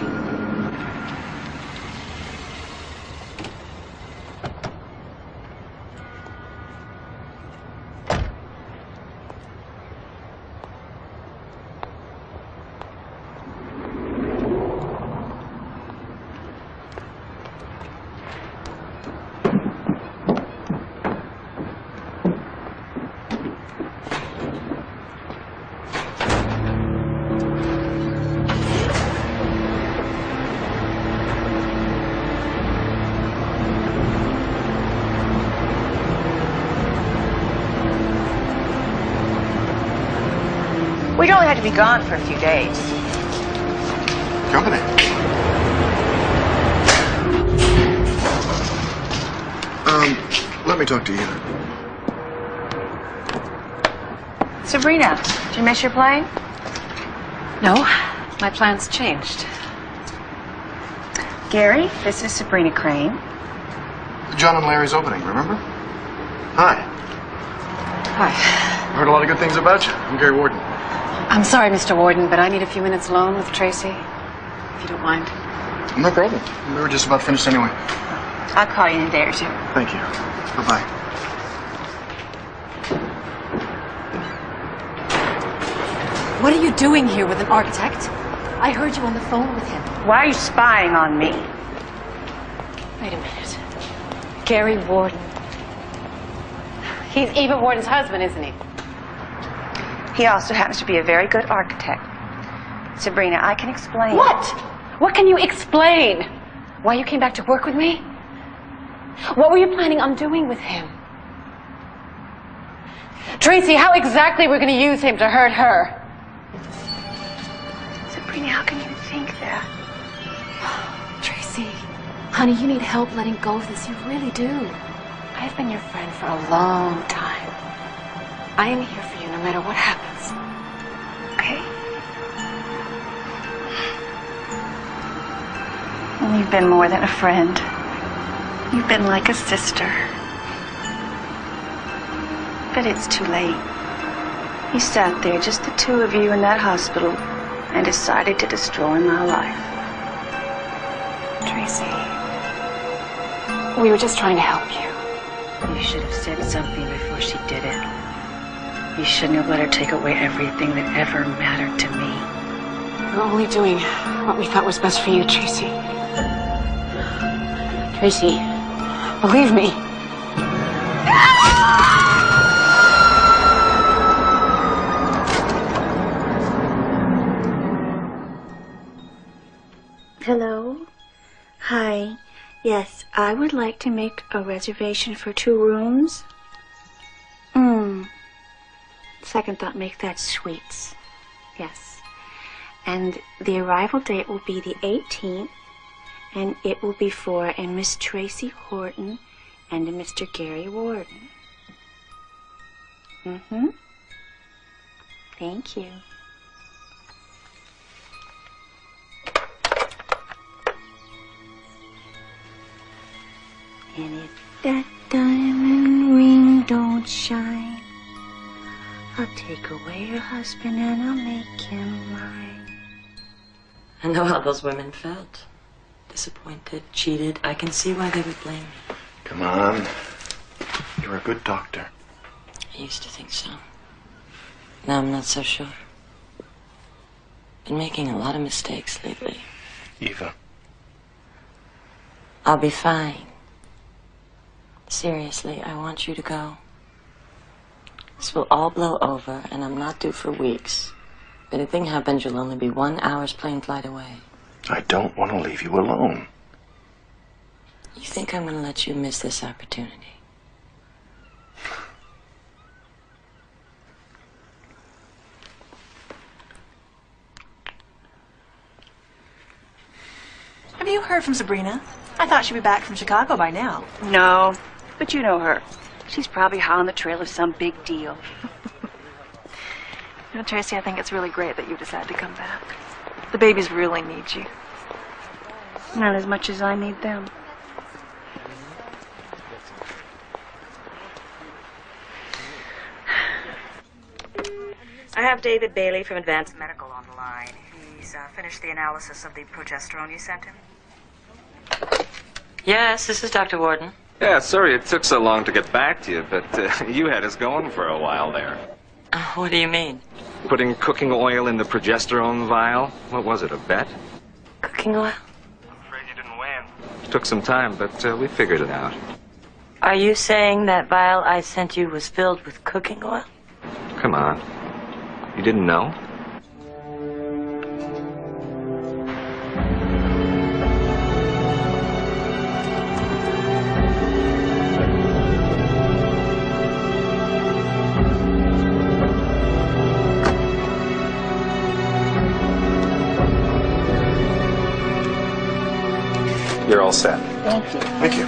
We'd only have to be gone for a few days. Company. Let me talk to you. Sabrina, did you miss your plane? No, my plans changed. Gary, this is Sabrina Crane. John and Larry's opening, remember? Hi. Hi. Heard a lot of good things about you. I'm Gary Warden. I'm sorry, Mr. Warden, but I need a few minutes alone with Tracy, if you don't mind. No problem. We were just about finished anyway. I'll call you in a day or two. Thank you. Bye-bye. What are you doing here with an architect? I heard you on the phone with him. Why are you spying on me? Wait a minute. Gary Warden. He's Eva Warden's husband, isn't he? He also happens to be a very good architect. Sabrina, I can explain. What? What can you explain? Why you came back to work with me? What were you planning on doing with him? Tracy, how exactly we're going to use him to hurt her? Sabrina, how can you think that? Tracy, honey, you need help letting go of this. You really do. I've been your friend for a long time. I am here for you no matter what happens. Okay. Well, you've been more than a friend. You've been like a sister. But it's too late. You sat there, just the two of you in that hospital, and decided to destroy my life. Tracy, we were just trying to help you. You should have said something before she did it. You shouldn't have let her take away everything that ever mattered to me. We're only doing what we thought was best for you, Tracy. Tracy, believe me. Hello? Hi. Yes, I would like to make a reservation for 2 rooms. Second thought, make that suites. Yes. And the arrival date will be the 18th, and it will be for a Miss Tracy Horton and a Mr. Gary Warden. Thank you. And if that diamond ring don't shine, I'll take away your husband and I'll make him mine. I know how those women felt. Disappointed, cheated. I can see why they would blame me. Come on. You're a good doctor. I used to think so. Now I'm not so sure. Been making a lot of mistakes lately. Eva. I'll be fine. Seriously, I want you to go. This will all blow over, and I'm not due for weeks. If anything happens, you'll only be 1 hour's plane flight away. I don't want to leave you alone. You think I'm going to let you miss this opportunity? Have Have you heard from Sabrina? I thought she'd be back from Chicago by now. No, but you know her. She's probably hot on the trail of some big deal. You know, Tracy, I think it's really great that you decided to come back. The babies really need you. Not as much as I need them. I have David Bailey from Advanced Medical on the line. He's finished the analysis of the progesterone you sent him. Yes, this is Dr. Warden. Yeah, sorry it took so long to get back to you, but you had us going for a while there. What do you mean? Putting cooking oil in the progesterone vial? What was it, a bet? Cooking oil? Took some time, but we figured it out. Are you saying that vial I sent you was filled with cooking oil? Come on. You didn't know? You're all set. Thank you. Thank you.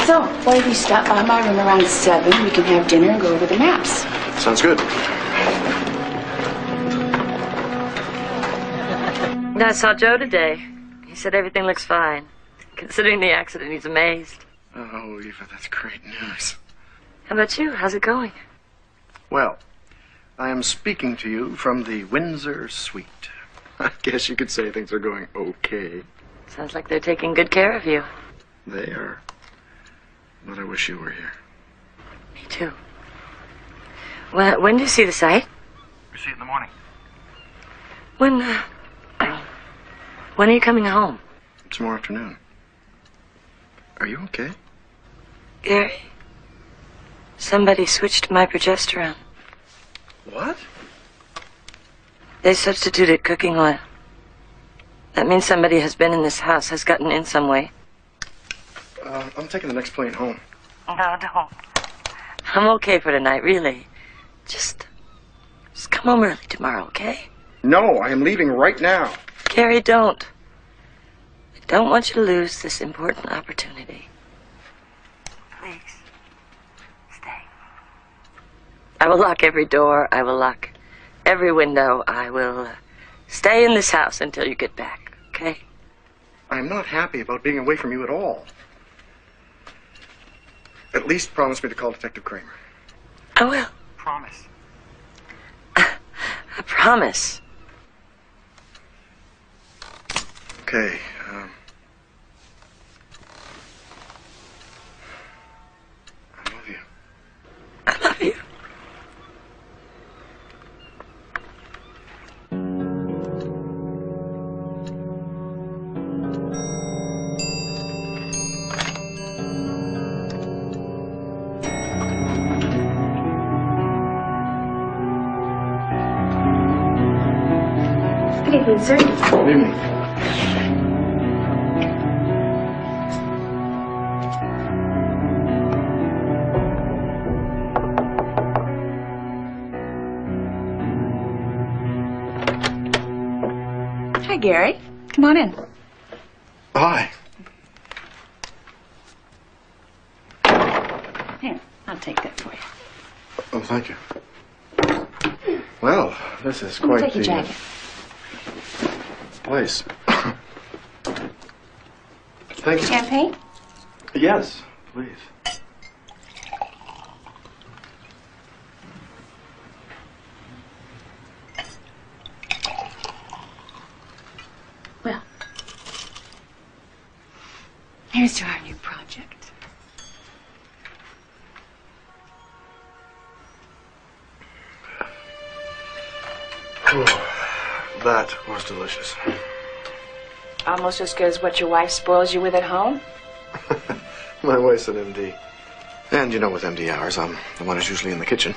So, why don't we stop by my room around 7? We can have dinner and go over the maps. Sounds good. I saw Joe today. He said everything looks fine. Considering the accident, he's amazed. Oh, Eva, that's great news. How about you? How's it going? Well, I am speaking to you from the Windsor Suite. I guess you could say things are going okay. Sounds like they're taking good care of you. They are. But I wish you were here. Me too. Well, when do you see the site? We see it in the morning. When are you coming home? Tomorrow afternoon. Are you okay? Gary, somebody switched my progesterone. What? They substituted cooking oil. That means somebody has been in this house, has gotten in some way. I'm taking the next plane home. No, don't. I'm okay for tonight, really. Just come home early tomorrow, okay? No, I am leaving right now. Gary, don't. I don't want you to lose this important opportunity. Please, stay. I will lock every door. I will lock every window. I will stay in this house until you get back, okay? I'm not happy about being away from you at all. At least promise me to call Detective Kramer. I will. Promise. I promise. Okay, I love you. I love you. Good evening, sir. Good evening. Hi, Gary. Come on in. Hi. Here, I'll take that for you. Oh, thank you. Well, this is quite Take your the jacket. place. Thank you. Champagne? Yes, please. Well, here's to our new project. Oh, that was delicious. Almost as good as what your wife spoils you with at home? My wife's an MD. And, you know, with MD hours, I'm the one who's usually in the kitchen.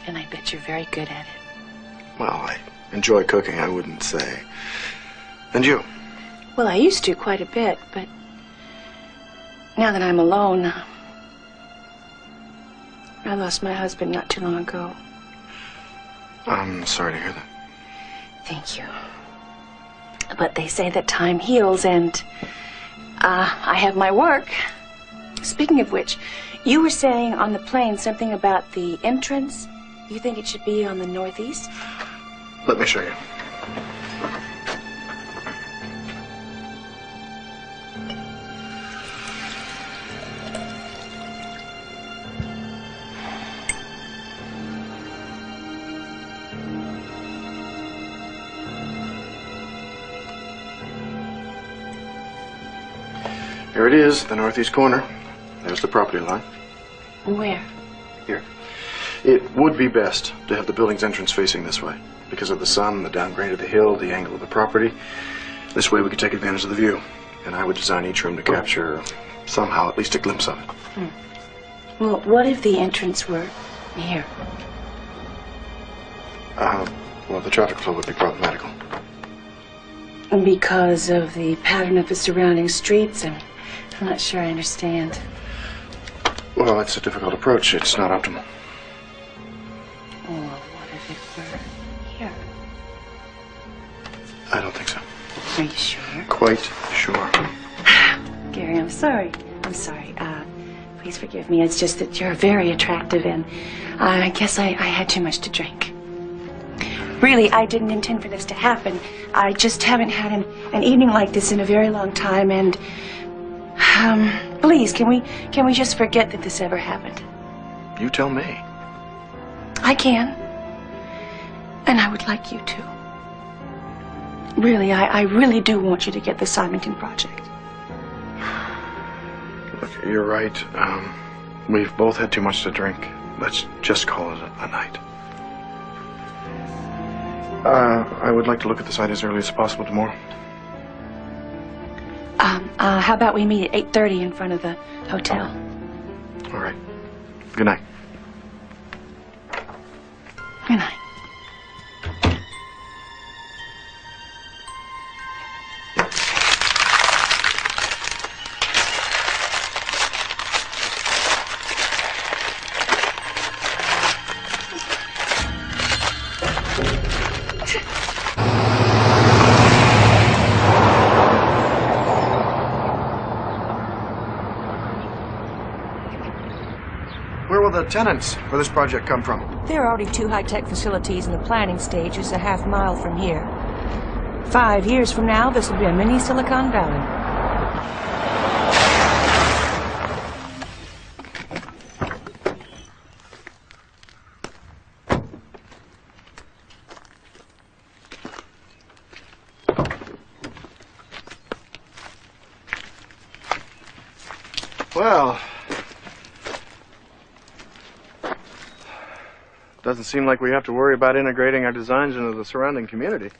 And I bet you're very good at it. Well, I enjoy cooking, I wouldn't say. And you? Well, I used to quite a bit, but now that I'm alone, I lost my husband not too long ago. I'm sorry to hear that. Thank you. But they say that time heals, and I have my work. Speaking of which, you were saying on the plane something about the entrance. You think it should be on the northeast? Let me show you. Here it is, the northeast corner. There's the property line. Where? Here. It would be best to have the building's entrance facing this way because of the sun, the downgrade of the hill, the angle of the property. This way we could take advantage of the view. And I would design each room to capture somehow at least a glimpse of it. Well, what if the entrance were here? Well, the traffic flow would be problematical. Because of the pattern of the surrounding streets? I'm not sure I understand. Well, it's a difficult approach. It's not optimal. Oh, what if it were here? I don't think so. Are you sure? Quite sure. Gary, I'm sorry. I'm sorry. Please forgive me. It's just that you're very attractive, and I guess I had too much to drink. Really, I didn't intend for this to happen. I just haven't had an evening like this in a very long time, and please, can we just forget that this ever happened? You tell me. I can, and I would like you to. Really, I really do want you to get the Symington project. Look, you're right. We've both had too much to drink. Let's just call it a night. I would like to look at the site as early as possible tomorrow. How about we meet at 8:30 in front of the hotel? All right. Good night. Good night. Where will the tenants for this project come from? There are already 2 high-tech facilities in the planning stages a half-mile from here. 5 years from now, this will be a mini Silicon Valley. Well, doesn't seem like we have to worry about integrating our designs into the surrounding community.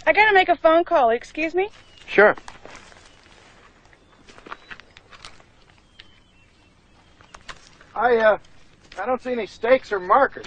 I gotta make a phone call. Excuse me? Sure. I don't see any stakes or markers.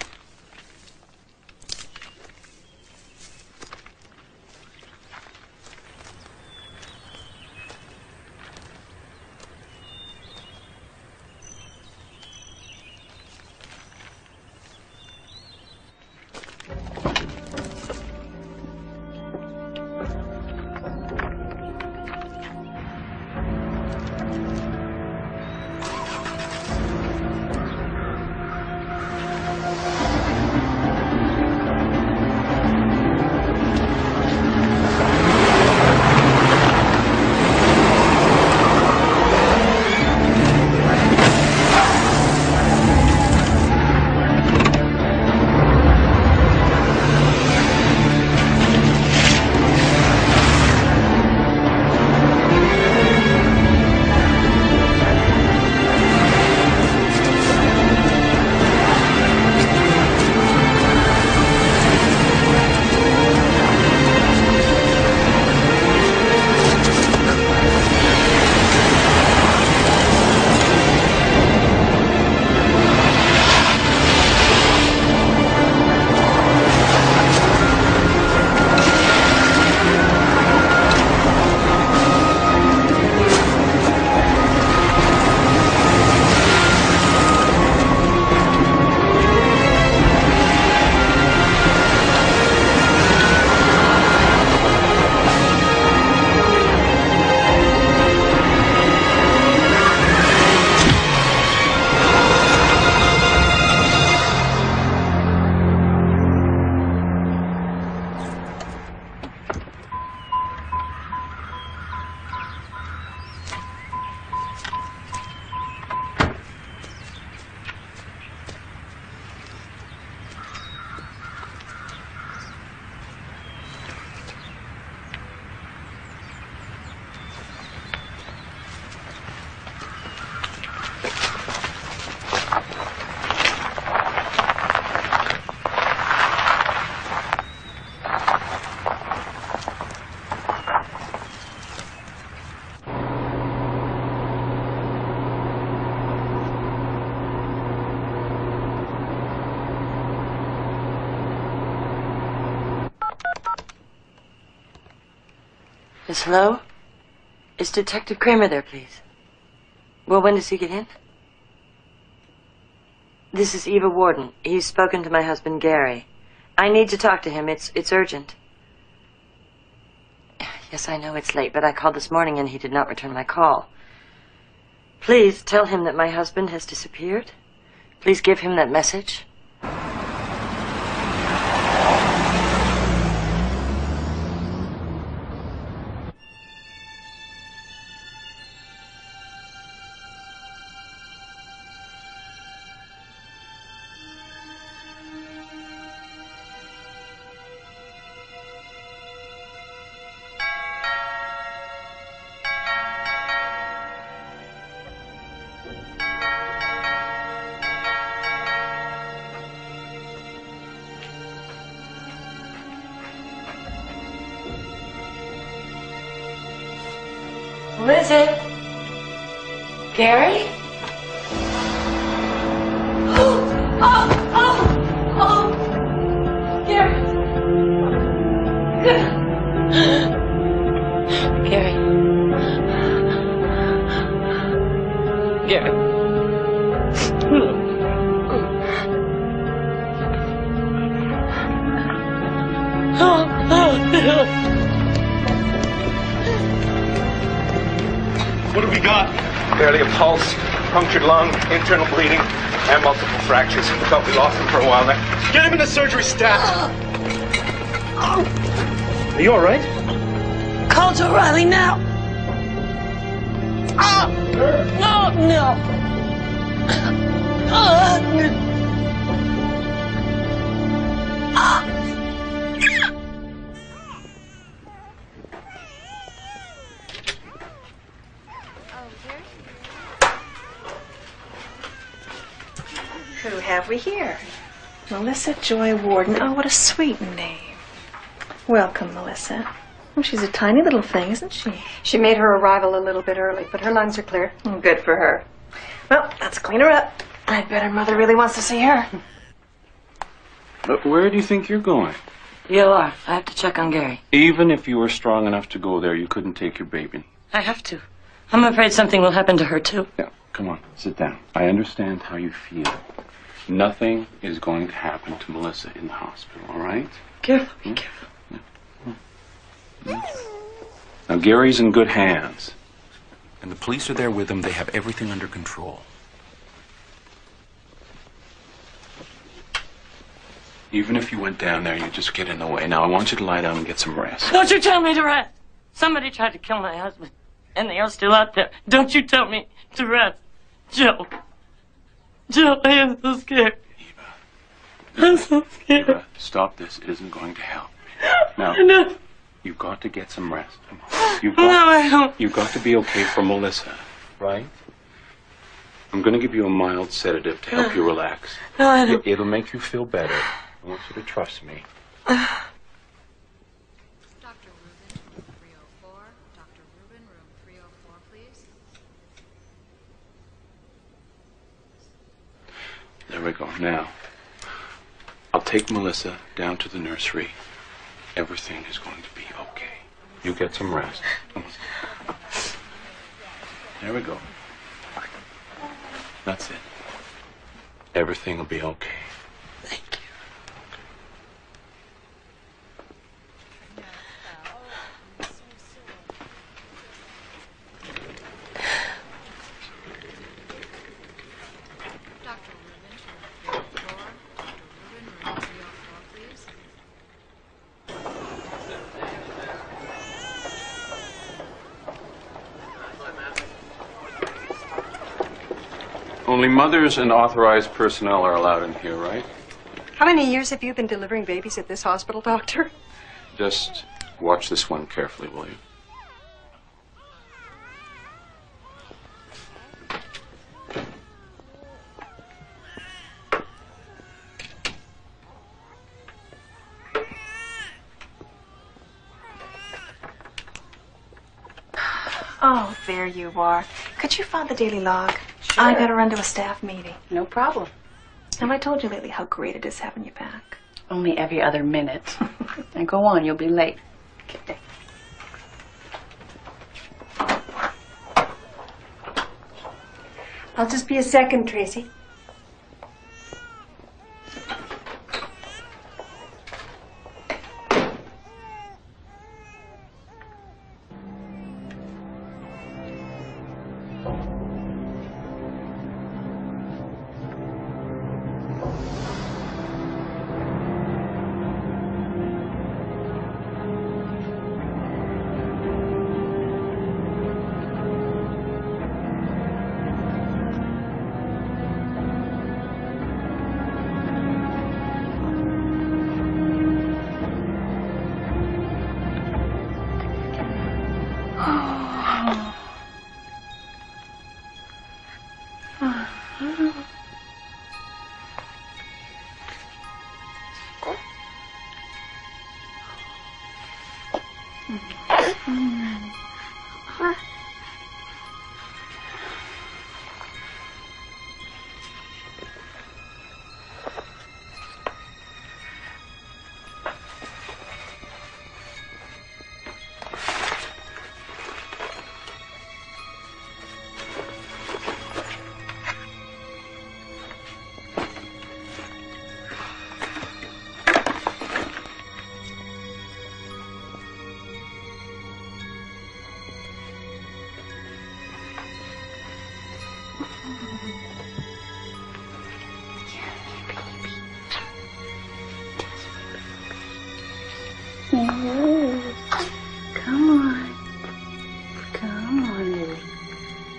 Yes, hello? Is Detective Kramer there, please? Well, when does he get in? This is Eva Warden. He's spoken to my husband, Gary. I need to talk to him. It's urgent. Yes, I know it's late, but I called this morning and he did not return my call. Please tell him that my husband has disappeared. Please give him that message. Who is it? Gary? Gary. Gary. Gary. What have we got? Barely a pulse, punctured lung, internal bleeding, and multiple fractures. We thought we lost him for a while there. Get him in the surgery stat. Are you all right? Call to O'Reilly now. No. Who have we here? Melissa Joy Warden. Oh, what a sweet name. Welcome, Melissa. Oh, she's a tiny little thing, isn't she? She made her arrival a little bit early, but her lungs are clear. Oh, good for her. Well, let's clean her up. I bet her mother really wants to see her. But where do you think you're going? EOR. I have to check on Gary. Even if you were strong enough to go there, you couldn't take your baby. I have to. I'm afraid something will happen to her, too. Yeah, come on, sit down. I understand how you feel. Nothing is going to happen to Melissa in the hospital, all right? Careful, be careful. Now, Gary's in good hands. And the police are there with him. They have everything under control. Even if you went down there, you'd just get in the way. Now, I want you to lie down and get some rest. Don't you tell me to rest. Somebody tried to kill my husband, and they are still out there. Don't you tell me to rest. Joe. Joe, I am so scared. I'm so scared. Eva, stop this. It isn't going to help. Now, No. you've got to get some rest. Come on. No, I don't. You've got to be okay for Melissa, right? I'm going to give you a mild sedative to help you relax. No, I don't. It'll make you feel better. I want you to trust me. There we go. Now, I'll take Melissa down to the nursery. Everything is going to be okay. You get some rest. Come on. There we go. That's it. Everything will be okay. Thank you. Only mothers and authorized personnel are allowed in here, right? How many years have you been delivering babies at this hospital, Doctor? Just watch this one carefully, will you? Oh, there you are. Could you find the daily log? Sure. I gotta run to a staff meeting. No problem. Have I told you lately how great it is having you back? Only every other minute. And go on, you'll be late. Okay. I'll just be a second, Tracy.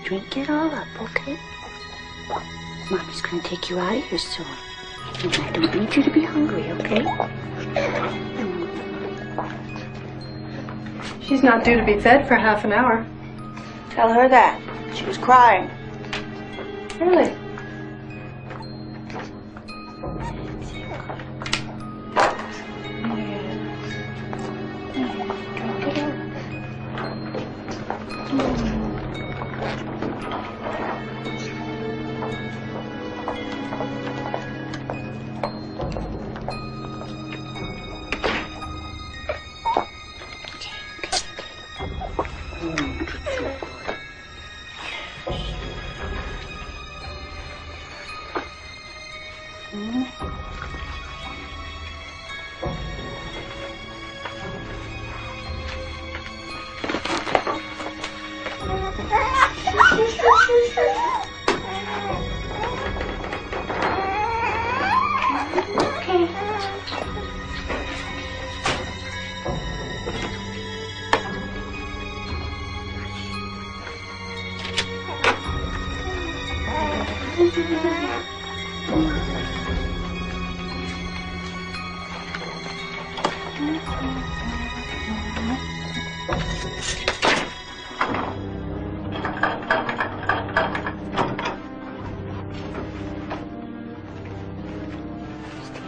Drink it all up, okay? Mommy's gonna take you out of here soon. And I don't need you to be hungry, okay? She's not due to be fed for half an hour. Tell her that. She was crying. Really?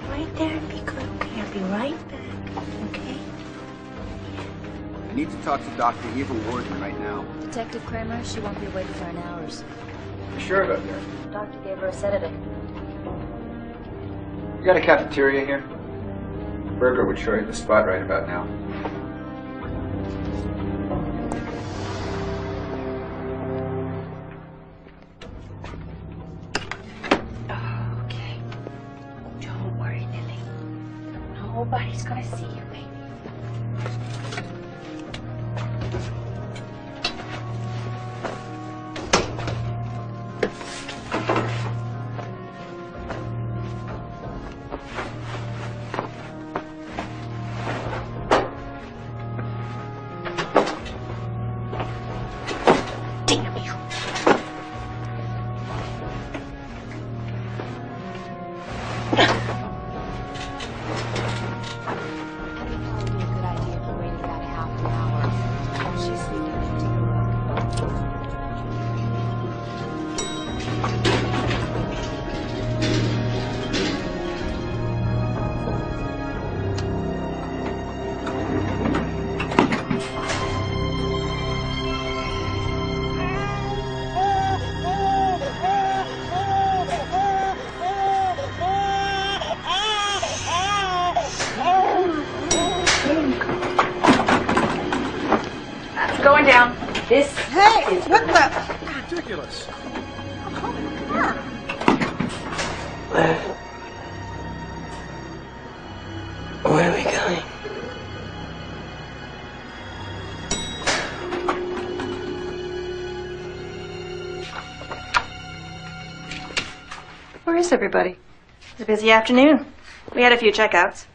Right there and be good, okay? I'll be right back, okay? I need to talk to Dr. Eva Warden right now. Detective Kramer, she won't be awake for an hour. You sure about that? The doctor gave her a sedative. You got a cafeteria here? Burger would show you the spot right about now. Okay. Don't worry, Lily. Nobody's gonna see you, baby. Going down. This Hey, is what the? Ridiculous. Where are we going? Where is everybody? It's a busy afternoon. We had a few checkouts.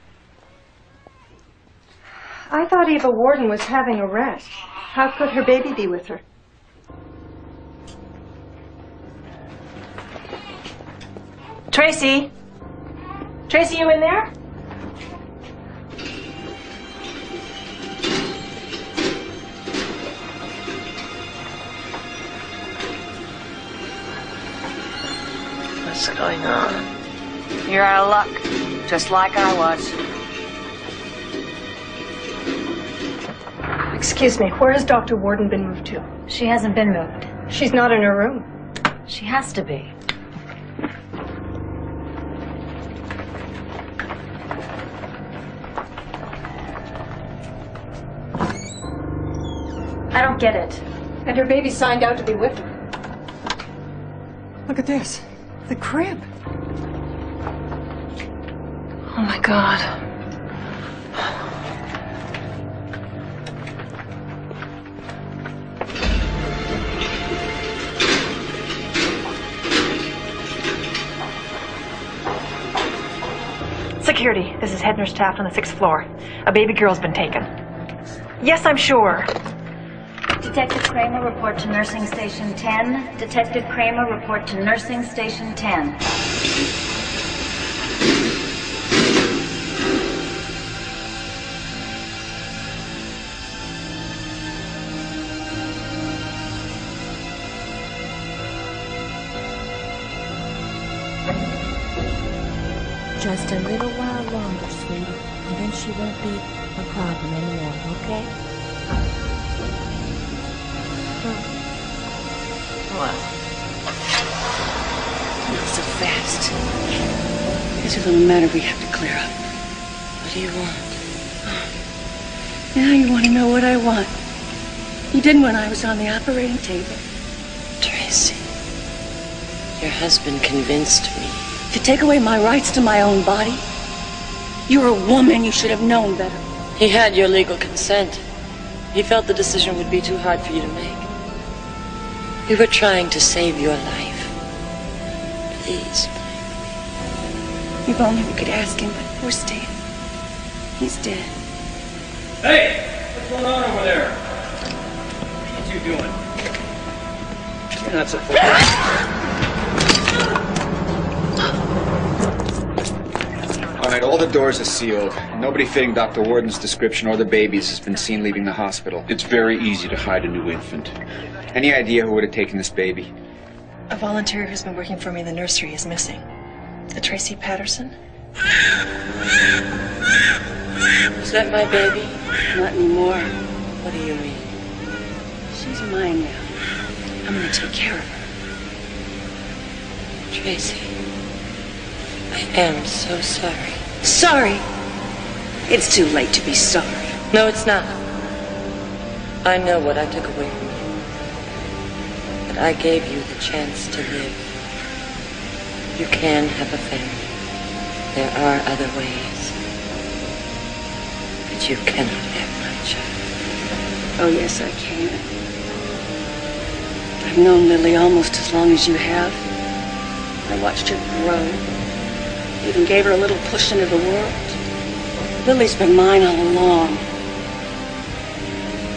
I thought Eva Warden was having a rest. How could her baby be with her? Tracy? Tracy, you in there? What's going on? You're out of luck, just like I was. Excuse me, where has Dr. Warden been moved to? She hasn't been moved. She's not in her room. She has to be. I don't get it. And her baby signed out to be with her. Look at this. The crib. Oh my God. Security, this is head nurse Taft on the 6th floor. A baby girl's been taken. Yes, I'm sure. Detective Kramer, report to nursing station 10. Detective Kramer, report to nursing station 10. Just a little while longer, sweetie, and then she won't be a problem anymore, okay? Well, not so fast. There's a little matter we have to clear up. What do you want? Now you want to know what I want. You didn't when I was on the operating table. Tracy, your husband convinced me. To take away my rights to my own body? You're a woman. You should have known better. He had your legal consent. He felt the decision would be too hard for you to make. We were trying to save your life. Please. If only we could ask him, but poor Stan. He's dead. Hey! What's going on over there? What are you two doing? You're not supposed to... All right, all the doors are sealed. Nobody fitting Dr. Warden's description or the babies has been seen leaving the hospital. It's very easy to hide a new infant. Any idea who would have taken this baby? A volunteer who's been working for me in the nursery is missing. A Tracy Patterson? Is that my baby? Not anymore. What do you mean? She's mine now. I'm going to take care of her. Tracy, I am so sorry. Sorry? It's too late to be sorry. No, it's not. I know what I took away from you. But I gave you the chance to live. You can have a family. There are other ways. But you cannot have my child. Oh, yes, I can. I've known Lily almost as long as you have. I watched her grow. Even gave her a little push into the world. Lily's been mine all along.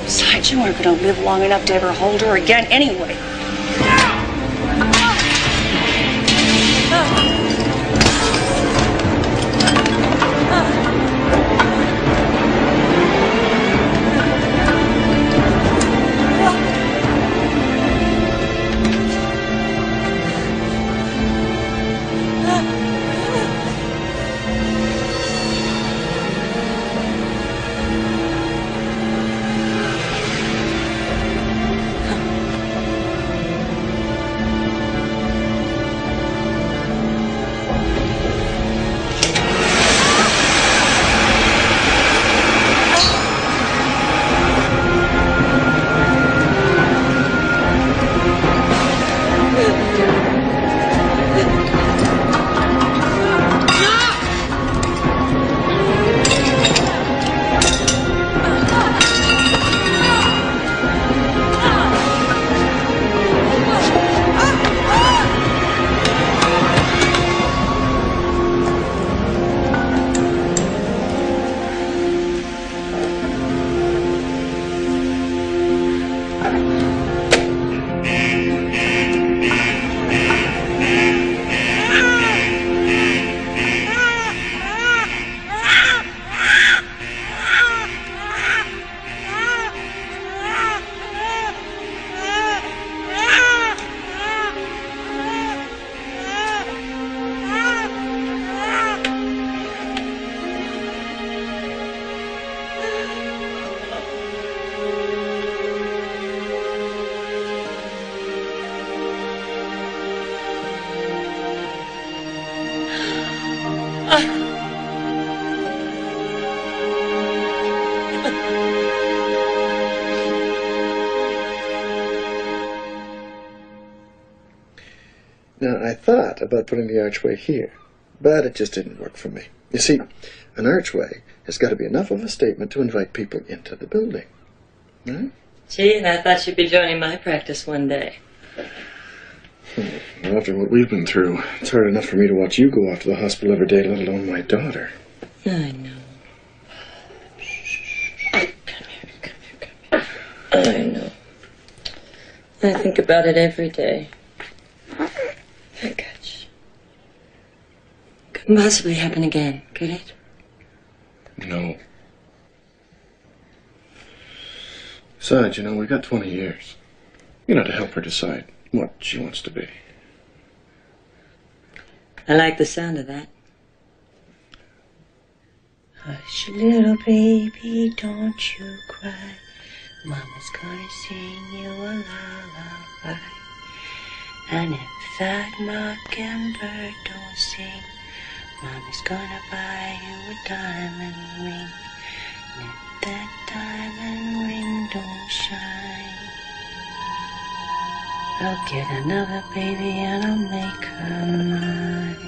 Besides, you weren't going to live long enough to ever hold her again anyway. Now, I thought about putting the archway here, but it just didn't work for me. You see, an archway has got to be enough of a statement to invite people into the building. Right? Gee, and I thought you'd be joining my practice one day. Well, after what we've been through, it's hard enough for me to watch you go off to the hospital every day, let alone my daughter. I know. I know. I think about it every day. My gosh. Couldn't possibly happen again, could it? No. Besides, we got 20 years. To help her decide what she wants to be. I like the sound of that. Hush, little baby, don't you cry. Mama's gonna sing you a lullaby. And if that mockingbird don't sing, Mama's gonna buy you a diamond ring. And if that diamond ring don't shine, I'll get another baby and I'll make her mine.